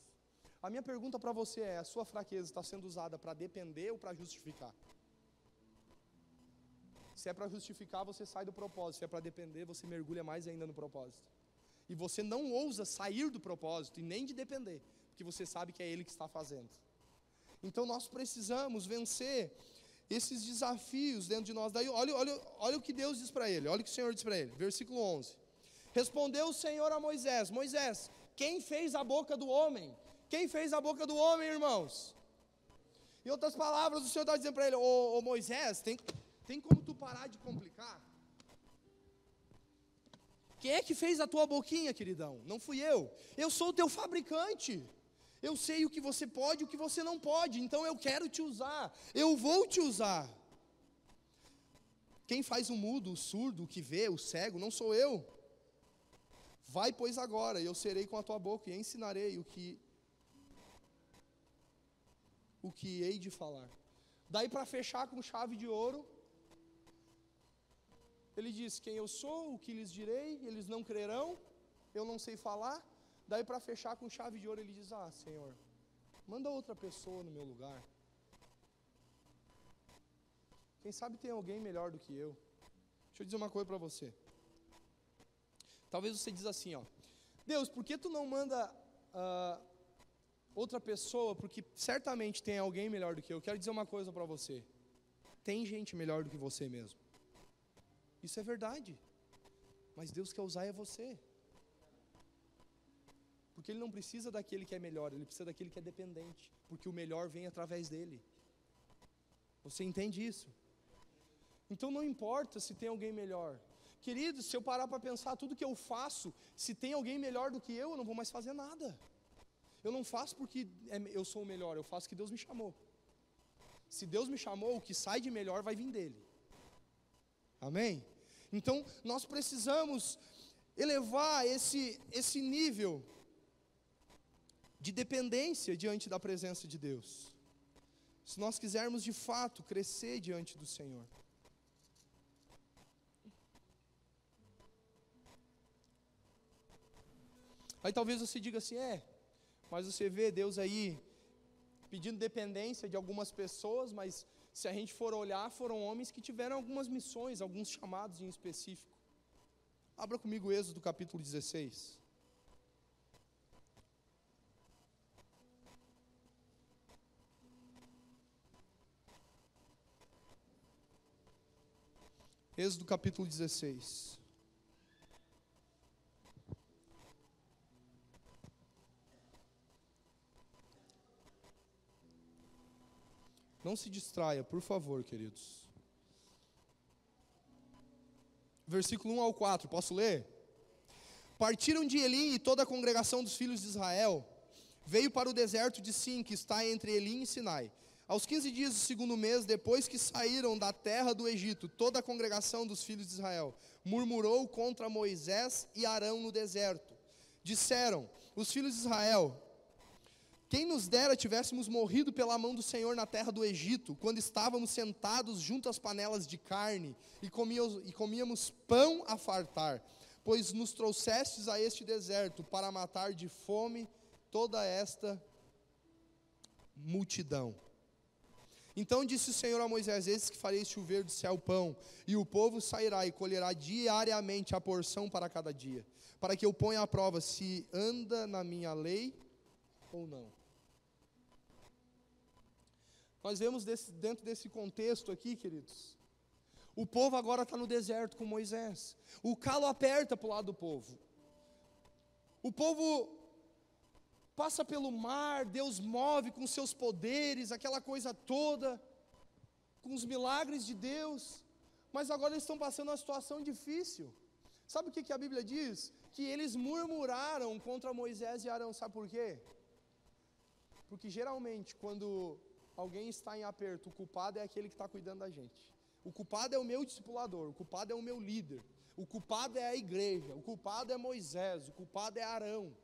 A minha pergunta para você é, a sua fraqueza está sendo usada para depender ou para justificar? Se é para justificar, você sai do propósito. Se é para depender, você mergulha mais ainda no propósito. E você não ousa sair do propósito e nem de depender, porque você sabe que é Ele que está fazendo. Então nós precisamos vencer esses desafios dentro de nós. Daí olha o que Deus diz para ele, olha o que o Senhor diz para ele, versículo 11. Respondeu o Senhor a Moisés, Moisés, quem fez a boca do homem? Quem fez a boca do homem, irmãos? Em outras palavras, o Senhor está dizendo para ele, ô Moisés, tem como tu parar de complicar? Quem é que fez a tua boquinha, queridão? Não fui eu. Eu sou o teu fabricante. Eu sei o que você pode e o que você não pode. Então eu quero te usar. Eu vou te usar. Quem faz o mudo, o surdo, o que vê, o cego, não sou eu. Vai, pois, agora, e eu serei com a tua boca e ensinarei o que hei de falar. Daí, para fechar com chave de ouro, ele diz, quem eu sou, o que lhes direi, eles não crerão, eu não sei falar. Daí para fechar com chave de ouro ele diz, Senhor, manda outra pessoa no meu lugar. Quem sabe tem alguém melhor do que eu. Deixa eu dizer uma coisa para você. Talvez você diz assim, Deus, por que tu não manda outra pessoa? Porque certamente tem alguém melhor do que eu. Quero dizer uma coisa para você. Tem gente melhor do que você mesmo. Isso é verdade, mas Deus quer usar você, porque Ele não precisa daquele que é melhor, Ele precisa daquele que é dependente, porque o melhor vem através dele. Você entende isso? Então não importa se tem alguém melhor, querido, se eu parar para pensar tudo que eu faço, se tem alguém melhor do que eu não vou mais fazer nada. Eu não faço porque eu sou o melhor, eu faço que Deus me chamou. Se Deus me chamou, o que sai de melhor vai vir dele. Amém? Então, nós precisamos elevar esse nível de dependência diante da presença de Deus. Se nós quisermos, de fato, crescer diante do Senhor. Aí talvez você diga assim, mas você vê Deus aí pedindo dependência de algumas pessoas, mas se a gente for olhar, foram homens que tiveram algumas missões, alguns chamados em específico. Abra comigo Êxodo capítulo 16. Êxodo capítulo 16. Não se distraia, por favor, queridos. Versículo 1 ao 4, posso ler? Partiram de Elim e toda a congregação dos filhos de Israel veio para o deserto de Sim, que está entre Elim e Sinai. Aos 15 dias do segundo mês, depois que saíram da terra do Egito, toda a congregação dos filhos de Israel murmurou contra Moisés e Arão no deserto. Disseram os filhos de Israel: quem nos dera tivéssemos morrido pela mão do Senhor na terra do Egito, quando estávamos sentados junto às panelas de carne e comíamos pão a fartar, pois nos trouxestes a este deserto para matar de fome toda esta multidão. Então disse o Senhor a Moisés: eis que farei chover do céu pão, e o povo sairá e colherá diariamente a porção para cada dia, para que eu ponha à prova se anda na minha lei ou não. Nós vemos dentro desse contexto aqui, queridos, o povo agora está no deserto com Moisés. O calo aperta para o lado do povo. O povo passa pelo mar, Deus move com seus poderes, aquela coisa toda, com os milagres de Deus. Mas agora eles estão passando uma situação difícil. Sabe o que a Bíblia diz? Que eles murmuraram contra Moisés e Arão. Sabe por quê? Porque geralmente quando alguém está em aperto, o culpado é aquele que está cuidando da gente. O culpado é o meu discipulador, o culpado é o meu líder, o culpado é a igreja, o culpado é Moisés, o culpado é Arão.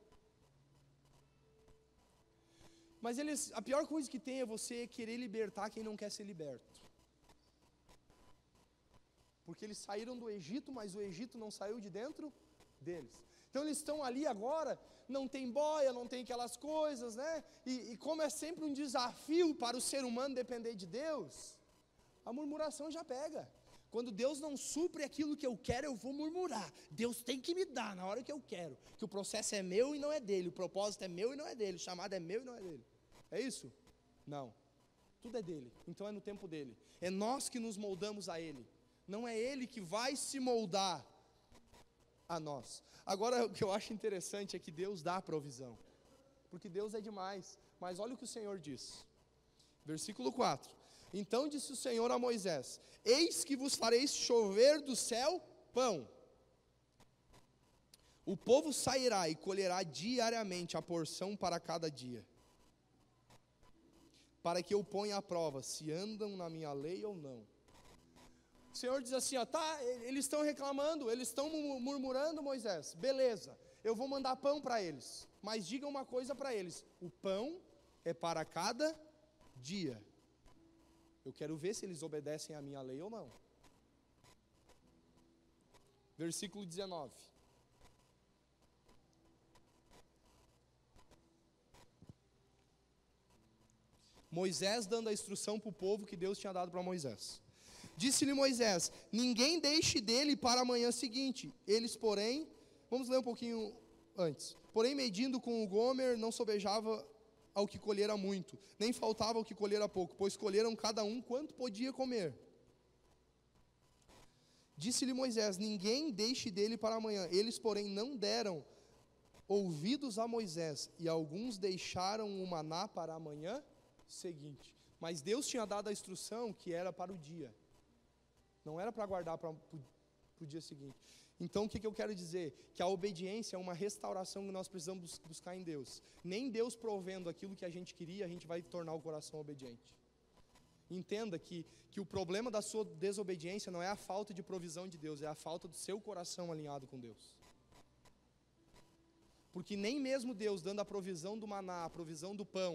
Mas a pior coisa que tem é você querer libertar quem não quer ser liberto. Porque eles saíram do Egito, mas o Egito não saiu de dentro deles. Então eles estão ali agora, não tem boia, não tem aquelas coisas, né? E como é sempre um desafio para o ser humano depender de Deus, a murmuração já pega. Quando Deus não supre aquilo que eu quero, eu vou murmurar. Deus tem que me dar na hora que eu quero. Que o processo é meu e não é dele. O propósito é meu e não é dele. O chamado é meu e não é dele. É isso? Não. Tudo é dele. Então é no tempo dele. É nós que nos moldamos a ele. Não é ele que vai se moldar a nós. Agora, o que eu acho interessante é que Deus dá a provisão. Porque Deus é demais. Mas olha o que o Senhor diz. Versículo 4. Então disse o Senhor a Moisés: eis que vos farei chover do céu pão. O povo sairá e colherá diariamente a porção para cada dia, para que eu ponha à prova se andam na minha lei ou não. O Senhor diz assim, ó, tá, eles estão reclamando, eles estão murmurando, Moisés, beleza, eu vou mandar pão para eles, mas diga uma coisa para eles: o pão é para cada dia. Eu quero ver se eles obedecem à minha lei ou não. Versículo 19. Moisés dando a instrução para o povo que Deus tinha dado para Moisés. Disse-lhe Moisés: ninguém deixe dele para a manhã seguinte. Eles, porém, vamos ler um pouquinho antes. Porém, medindo com o gomer, não sobejava ao que colhera muito, nem faltava ao que colhera pouco, pois colheram cada um quanto podia comer. Disse-lhe Moisés: ninguém deixe dele para amanhã. Eles, porém, não deram ouvidos a Moisés, e alguns deixaram o maná para a manhã seguinte. Mas Deus tinha dado a instrução que era para o dia, não era para guardar para o dia seguinte. Então o que eu quero dizer? Que a obediência é uma restauração que nós precisamos buscar em Deus. Nem Deus provendo aquilo que a gente queria, a gente vai tornar o coração obediente. Entenda que o problema da sua desobediência não é a falta de provisão de Deus, é a falta do seu coração alinhado com Deus. Porque nem mesmo Deus dando a provisão do maná, a provisão do pão,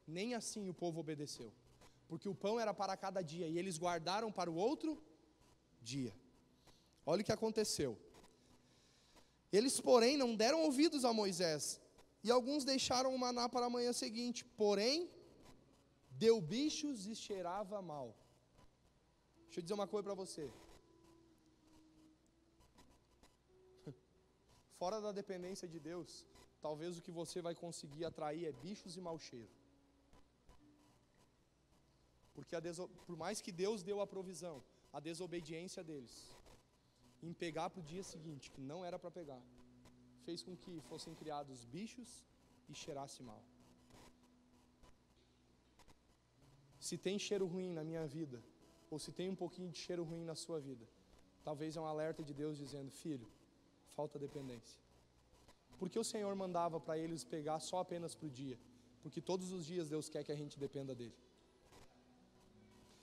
nem assim o povo obedeceu. Porque o pão era para cada dia e eles guardaram para o outro dia. Olha o que aconteceu. Eles, porém, não deram ouvidos a Moisés, e alguns deixaram o maná para a manhã seguinte. Porém, deu bichos e cheirava mal. Deixa eu dizer uma coisa para você. Fora da dependência de Deus, talvez o que você vai conseguir atrair é bichos e mau cheiro. Porque por mais que Deus deu a provisão, a desobediência deles em pegar para o dia seguinte, que não era para pegar, fez com que fossem criados bichos e cheirasse mal. Se tem cheiro ruim na minha vida, ou se tem um pouquinho de cheiro ruim na sua vida, talvez é um alerta de Deus dizendo: filho, falta dependência. Por que o Senhor mandava para eles pegar só apenas para o dia? Porque todos os dias Deus quer que a gente dependa dEle.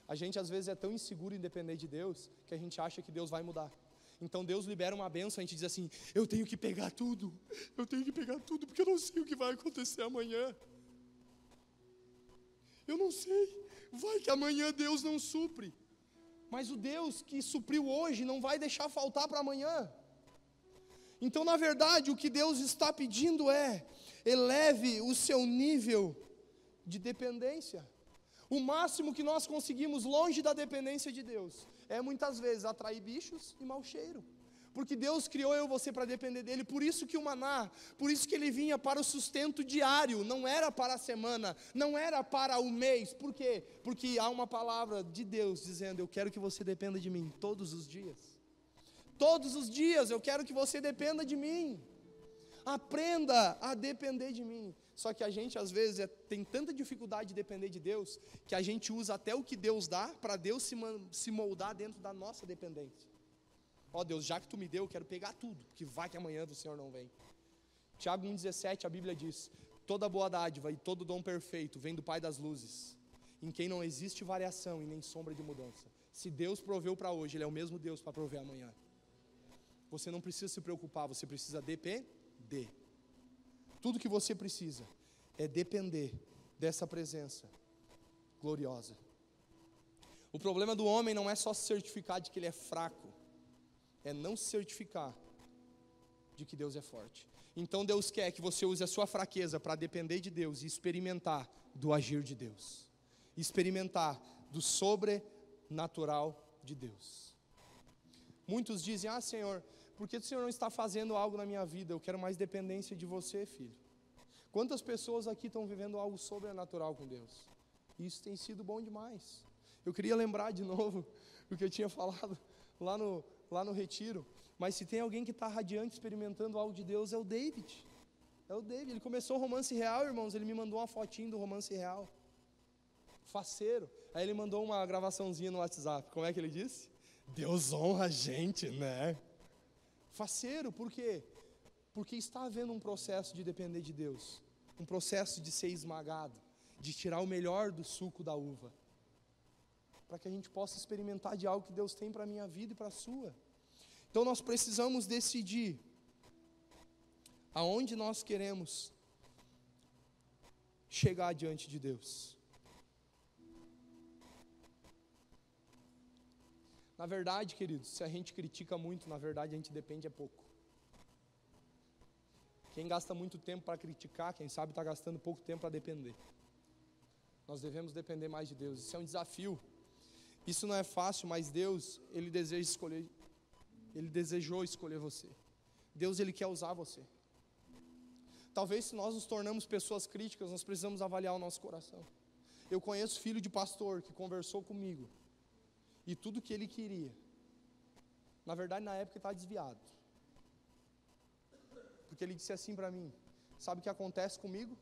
A gente às vezes é tão inseguro em depender de Deus, que a gente acha que Deus vai mudar. Então Deus libera uma bênção, a gente diz assim: eu tenho que pegar tudo, porque eu não sei o que vai acontecer amanhã. Eu não sei, vai que amanhã Deus não supre. Mas o Deus que supriu hoje não vai deixar faltar para amanhã. Então, na verdade, o que Deus está pedindo é: eleve o seu nível de dependência. O máximo que nós conseguimos longe da dependência de Deus é muitas vezes atrair bichos e mau cheiro. Porque Deus criou eu e você para depender dEle. Por isso que o maná, por isso que ele vinha para o sustento diário, não era para a semana, não era para o mês. Por quê? Porque há uma palavra de Deus dizendo: eu quero que você dependa de mim todos os dias. Todos os dias eu quero que você dependa de mim. Aprenda a depender de mim. Só que a gente às vezes tem tanta dificuldade de depender de Deus, que a gente usa até o que Deus dá para Deus se moldar dentro da nossa dependência. Ó Deus, já que tu me deu, eu quero pegar tudo, porque vai que amanhã o Senhor não vem. Tiago 1,17, a Bíblia diz: toda boa dádiva e todo dom perfeito vem do Pai das luzes, em quem não existe variação e nem sombra de mudança. Se Deus proveu para hoje, Ele é o mesmo Deus para prover amanhã. Você não precisa se preocupar, você precisa depender. Tudo que você precisa é depender dessa presença gloriosa. O problema do homem não é só se certificar de que ele é fraco, é não se certificar de que Deus é forte. Então Deus quer que você use a sua fraqueza para depender de Deus e experimentar do agir de Deus, experimentar do sobrenatural de Deus. Muitos dizem: ah, Senhor, por que o Senhor não está fazendo algo na minha vida? Eu quero mais dependência de você, filho. Quantas pessoas aqui estão vivendo algo sobrenatural com Deus? Isso tem sido bom demais. Eu queria lembrar de novo o que eu tinha falado lá no retiro. Mas se tem alguém que está radiante experimentando algo de Deus, é o David. É o David. Ele começou o Romance Real, irmãos. Ele me mandou uma fotinho do Romance Real. Faceiro. Aí ele mandou uma gravaçãozinha no WhatsApp. Como é que ele disse? Deus honra a gente, né? Faceiro, por quê? Porque está havendo um processo de depender de Deus. Um processo de ser esmagado, de tirar o melhor do suco da uva, para que a gente possa experimentar de algo que Deus tem para a minha vida e para a sua. Então nós precisamos decidir aonde nós queremos chegar diante de Deus. Na verdade, queridos, se a gente critica muito, na verdade a gente depende é pouco. Quem gasta muito tempo para criticar, quem sabe está gastando pouco tempo para depender. Nós devemos depender mais de Deus. Isso é um desafio. Isso não é fácil, mas Deus, Ele desejou escolher você. Deus, Ele quer usar você. Talvez se nós nos tornamos pessoas críticas, nós precisamos avaliar o nosso coração. Eu conheço filho de pastor que conversou comigo, e tudo que ele queria, na verdade na época ele estava desviado. Porque ele disse assim para mim: sabe o que acontece comigo?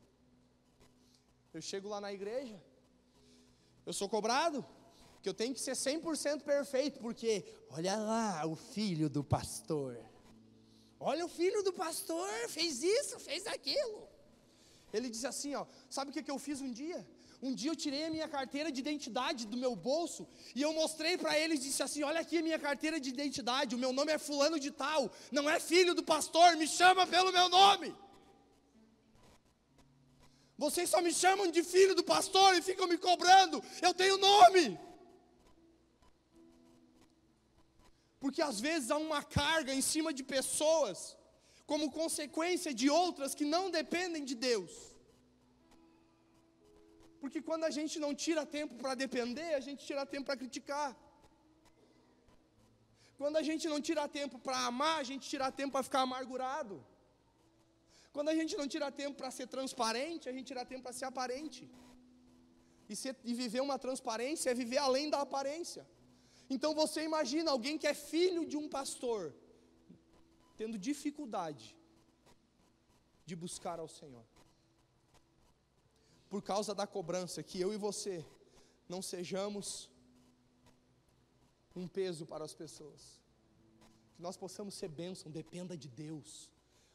Eu chego lá na igreja, eu sou cobrado, que eu tenho que ser 100% perfeito, porque olha lá o filho do pastor. Olha o filho do pastor, fez isso, fez aquilo. Ele disse assim, ó, sabe o que eu fiz um dia? Um dia eu tirei a minha carteira de identidade do meu bolso e eu mostrei para ele e disse assim: olha aqui a minha carteira de identidade, o meu nome é fulano de tal, não é filho do pastor, me chama pelo meu nome. Vocês só me chamam de filho do pastor e ficam me cobrando, eu tenho nome. Porque às vezes há uma carga em cima de pessoas, como consequência de outras que não dependem de Deus. Porque quando a gente não tira tempo para depender, a gente tira tempo para criticar. Quando a gente não tira tempo para amar, a gente tira tempo para ficar amargurado. Quando a gente não tira tempo para ser transparente, a gente tira tempo para ser aparente. E viver uma transparência é viver além da aparência. Então você imagina alguém que é filho de um pastor, tendo dificuldade de buscar ao Senhor. Por causa da cobrança que eu e você não sejamos um peso para as pessoas. Que nós possamos ser bênção, dependa de Deus.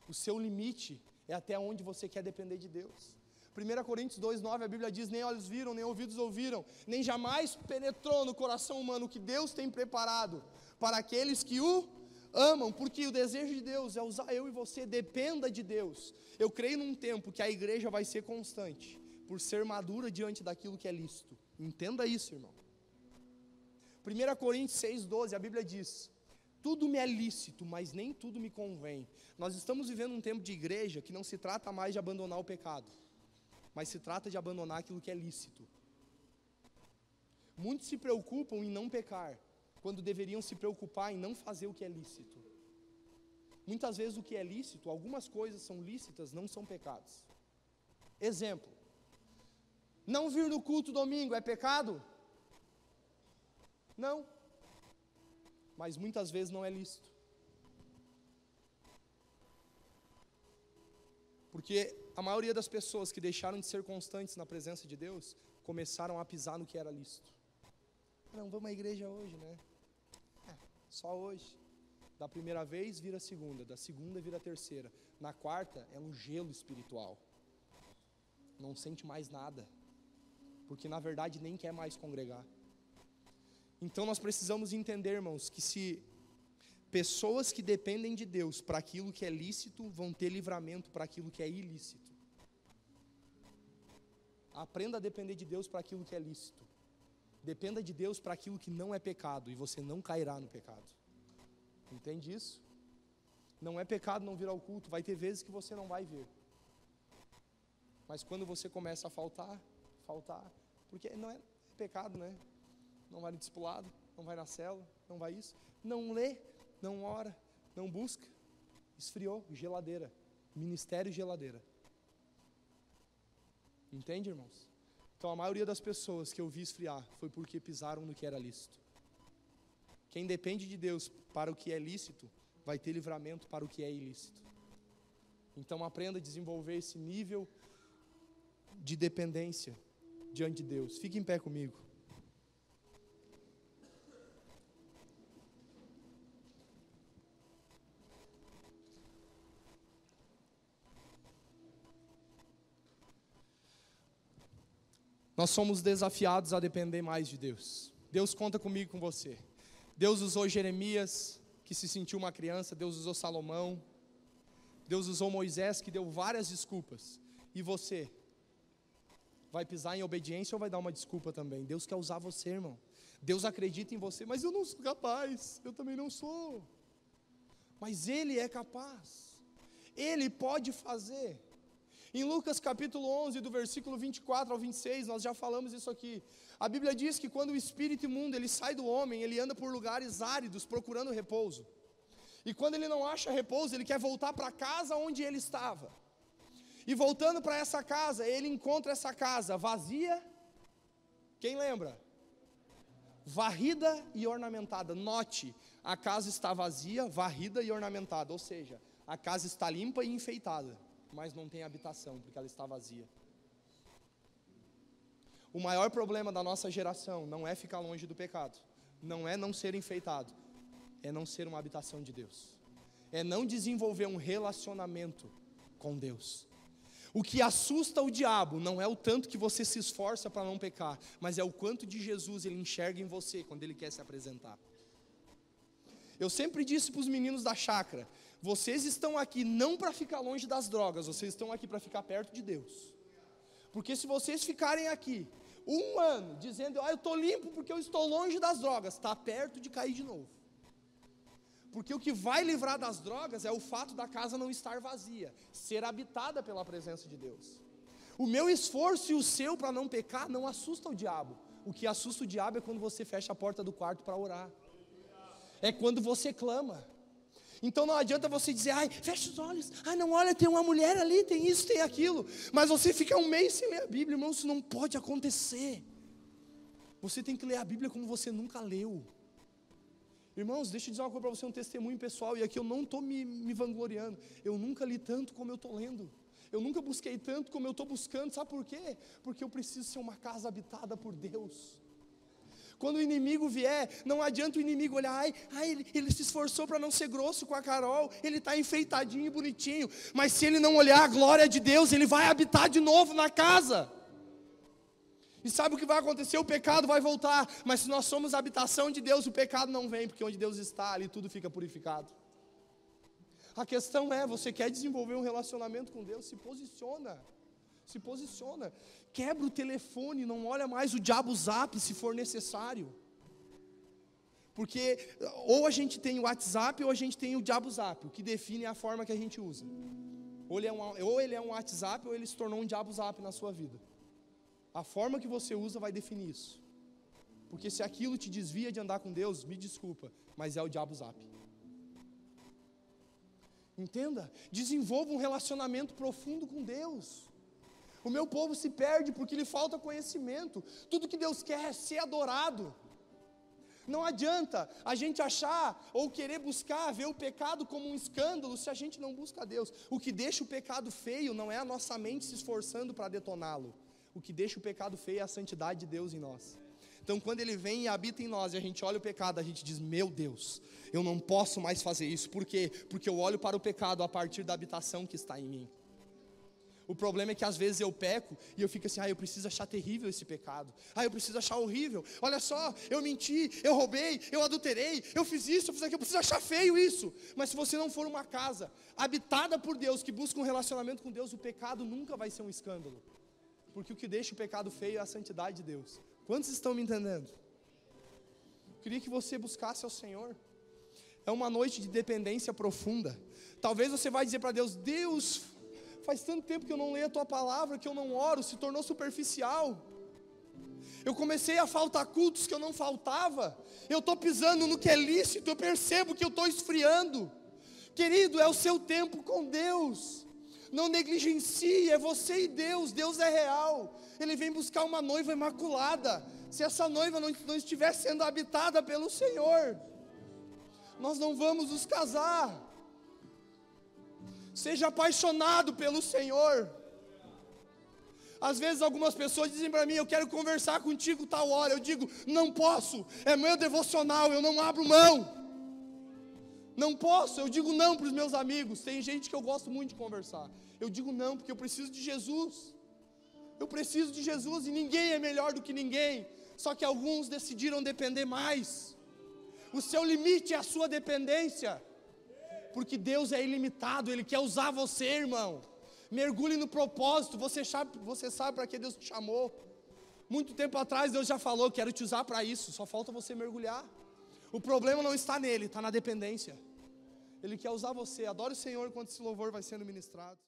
O seu limite é até onde você quer depender de Deus. 1 Coríntios 2,9, a Bíblia diz: nem olhos viram, nem ouvidos ouviram, nem jamais penetrou no coração humano o que Deus tem preparado para aqueles que o amam, porque o desejo de Deus é usar eu e você, dependa de Deus. Eu creio num tempo que a igreja vai ser constante, por ser madura diante daquilo que é lícito. Entenda isso, irmão. 1 Coríntios 6,12, a Bíblia diz: tudo me é lícito, mas nem tudo me convém. Nós estamos vivendo um tempo de igreja que não se trata mais de abandonar o pecado, mas se trata de abandonar aquilo que é lícito. Muitos se preocupam em não pecar, quando deveriam se preocupar em não fazer o que é lícito. Muitas vezes o que é lícito, algumas coisas são lícitas, não são pecados. Exemplo: não vir no culto domingo é pecado? Não. Mas muitas vezes não é lícito. Porque a maioria das pessoas que deixaram de ser constantes na presença de Deus, começaram a pisar no que era lícito. Não, vamos à igreja hoje, né? Só hoje. Da primeira vez vira a segunda, da segunda vira a terceira. Na quarta é um gelo espiritual. Não sente mais nada. Porque na verdade nem quer mais congregar. Então nós precisamos entender, irmãos, que se pessoas que dependem de Deus para aquilo que é lícito, vão ter livramento para aquilo que é ilícito. Aprenda a depender de Deus para aquilo que é lícito. Dependa de Deus para aquilo que não é pecado, e você não cairá no pecado. Entende isso? Não é pecado não vir ao culto, vai ter vezes que você não vai vir. Mas quando você começa a faltar, porque não é pecado, né? Não vai no discipulado, não vai na célula, não vai isso, não lê, não ora, não busca, esfriou, geladeira, ministério geladeira. Entende, irmãos? Então a maioria das pessoas que eu vi esfriar foi porque pisaram no que era lícito. Quem depende de Deus para o que é lícito, vai ter livramento para o que é ilícito. Então aprenda a desenvolver esse nível de dependência diante de Deus. Fique em pé comigo. Nós somos desafiados a depender mais de Deus. Deus conta comigo e com você. Deus usou Jeremias, que se sentiu uma criança. Deus usou Salomão. Deus usou Moisés, que deu várias desculpas. E você? Vai pisar em obediência ou vai dar uma desculpa também? Deus quer usar você, irmão. Deus acredita em você, mas eu não sou capaz. Eu também não sou. Mas Ele é capaz. Ele pode fazer. Em Lucas capítulo 11, do versículo 24 ao 26, nós já falamos isso aqui. A Bíblia diz que quando o espírito imundo, ele sai do homem, ele anda por lugares áridos, procurando repouso. E quando ele não acha repouso, ele quer voltar para a casa onde ele estava. E voltando para essa casa, ele encontra essa casa vazia. Quem lembra? Varrida e ornamentada. Note, a casa está vazia, varrida e ornamentada. Ou seja, a casa está limpa e enfeitada, mas não tem habitação, porque ela está vazia. O maior problema da nossa geração não é ficar longe do pecado, não é não ser enfeitado, é não ser uma habitação de Deus, é não desenvolver um relacionamento com Deus. O que assusta o diabo não é o tanto que você se esforça para não pecar, mas é o quanto de Jesus ele enxerga em você quando ele quer se apresentar. Eu sempre disse para os meninos da chácara: vocês estão aqui não para ficar longe das drogas, vocês estão aqui para ficar perto de Deus. Porque se vocês ficarem aqui um ano dizendo: eu estou limpo porque eu estou longe das drogas, está perto de cair de novo. Porque o que vai livrar das drogas é o fato da casa não estar vazia, ser habitada pela presença de Deus. O meu esforço e o seu para não pecar não assusta o diabo. O que assusta o diabo é quando você fecha a porta do quarto para orar. É quando você clama. Então não adianta você dizer: ai, fecha os olhos, ai não, olha, tem uma mulher ali, tem isso, tem aquilo. Mas você fica um mês sem ler a Bíblia, irmão, isso não pode acontecer. Você tem que ler a Bíblia como você nunca leu. Irmãos, deixa eu dizer uma coisa para você, um testemunho pessoal, e aqui eu não estou me vangloriando. Eu nunca li tanto como eu estou lendo. Eu nunca busquei tanto como eu estou buscando. Sabe por quê? Porque eu preciso ser uma casa habitada por Deus. Quando o inimigo vier, não adianta o inimigo olhar, ele se esforçou para não ser grosso com a Carol, ele está enfeitadinho e bonitinho, mas se ele não olhar a glória de Deus, ele vai habitar de novo na casa. E sabe o que vai acontecer? O pecado vai voltar, mas se nós somos a habitação de Deus, o pecado não vem, porque onde Deus está, ali tudo fica purificado. A questão é, você quer desenvolver um relacionamento com Deus, se posiciona. Quebra o telefone, não olha mais o diabo zap se for necessário. Porque ou a gente tem o WhatsApp ou a gente tem o diabo zap, o que define a forma que a gente usa. Ou ele é um WhatsApp ou ele se tornou um diabo zap na sua vida. A forma que você usa vai definir isso. Porque se aquilo te desvia de andar com Deus, me desculpa, mas é o diabo zap. Entenda? Desenvolva um relacionamento profundo com Deus. O meu povo se perde porque lhe falta conhecimento. Tudo que Deus quer é ser adorado. Não adianta a gente achar ou querer buscar, ver o pecado como um escândalo se a gente não busca a Deus. O que deixa o pecado feio não é a nossa mente se esforçando para detoná-lo. O que deixa o pecado feio é a santidade de Deus em nós. Então quando Ele vem e habita em nós e a gente olha o pecado, a gente diz, meu Deus, eu não posso mais fazer isso. Por quê? Porque eu olho para o pecado a partir da habitação que está em mim. O problema é que às vezes eu peco e eu fico assim, eu preciso achar terrível esse pecado. Eu preciso achar horrível. Olha só, eu menti, eu roubei, eu adulterei, eu fiz isso, eu fiz aquilo, eu preciso achar feio isso. Mas se você não for uma casa habitada por Deus, que busca um relacionamento com Deus, o pecado nunca vai ser um escândalo. Porque o que deixa o pecado feio é a santidade de Deus. Quantos estão me entendendo? Eu queria que você buscasse ao Senhor. É uma noite de dependência profunda. Talvez você vai dizer para Deus, Deus, faz tanto tempo que eu não leio a tua palavra, que eu não oro, se tornou superficial. Eu comecei a faltar cultos que eu não faltava. Eu estou pisando no que é lícito, eu percebo que eu estou esfriando. Querido, é o seu tempo com Deus. Não negligencie, é você e Deus. Deus é real. Ele vem buscar uma noiva imaculada. Se essa noiva não estiver sendo habitada pelo Senhor, nós não vamos nos casar. Seja apaixonado pelo Senhor. Às vezes algumas pessoas dizem para mim, eu quero conversar contigo tal hora. Eu digo, não posso, é meu devocional, eu não abro mão. Não posso, eu digo não para os meus amigos. Tem gente que eu gosto muito de conversar. Eu digo não, porque eu preciso de Jesus. Eu preciso de Jesus e ninguém é melhor do que ninguém. Só que alguns decidiram depender mais. O seu limite é a sua dependência. Porque Deus é ilimitado, Ele quer usar você, irmão. Mergulhe no propósito, você sabe para que Deus te chamou. Muito tempo atrás Deus já falou, quero te usar para isso, só falta você mergulhar. O problema não está nele, está na dependência. Ele quer usar você, adore o Senhor enquanto esse louvor vai sendo ministrado.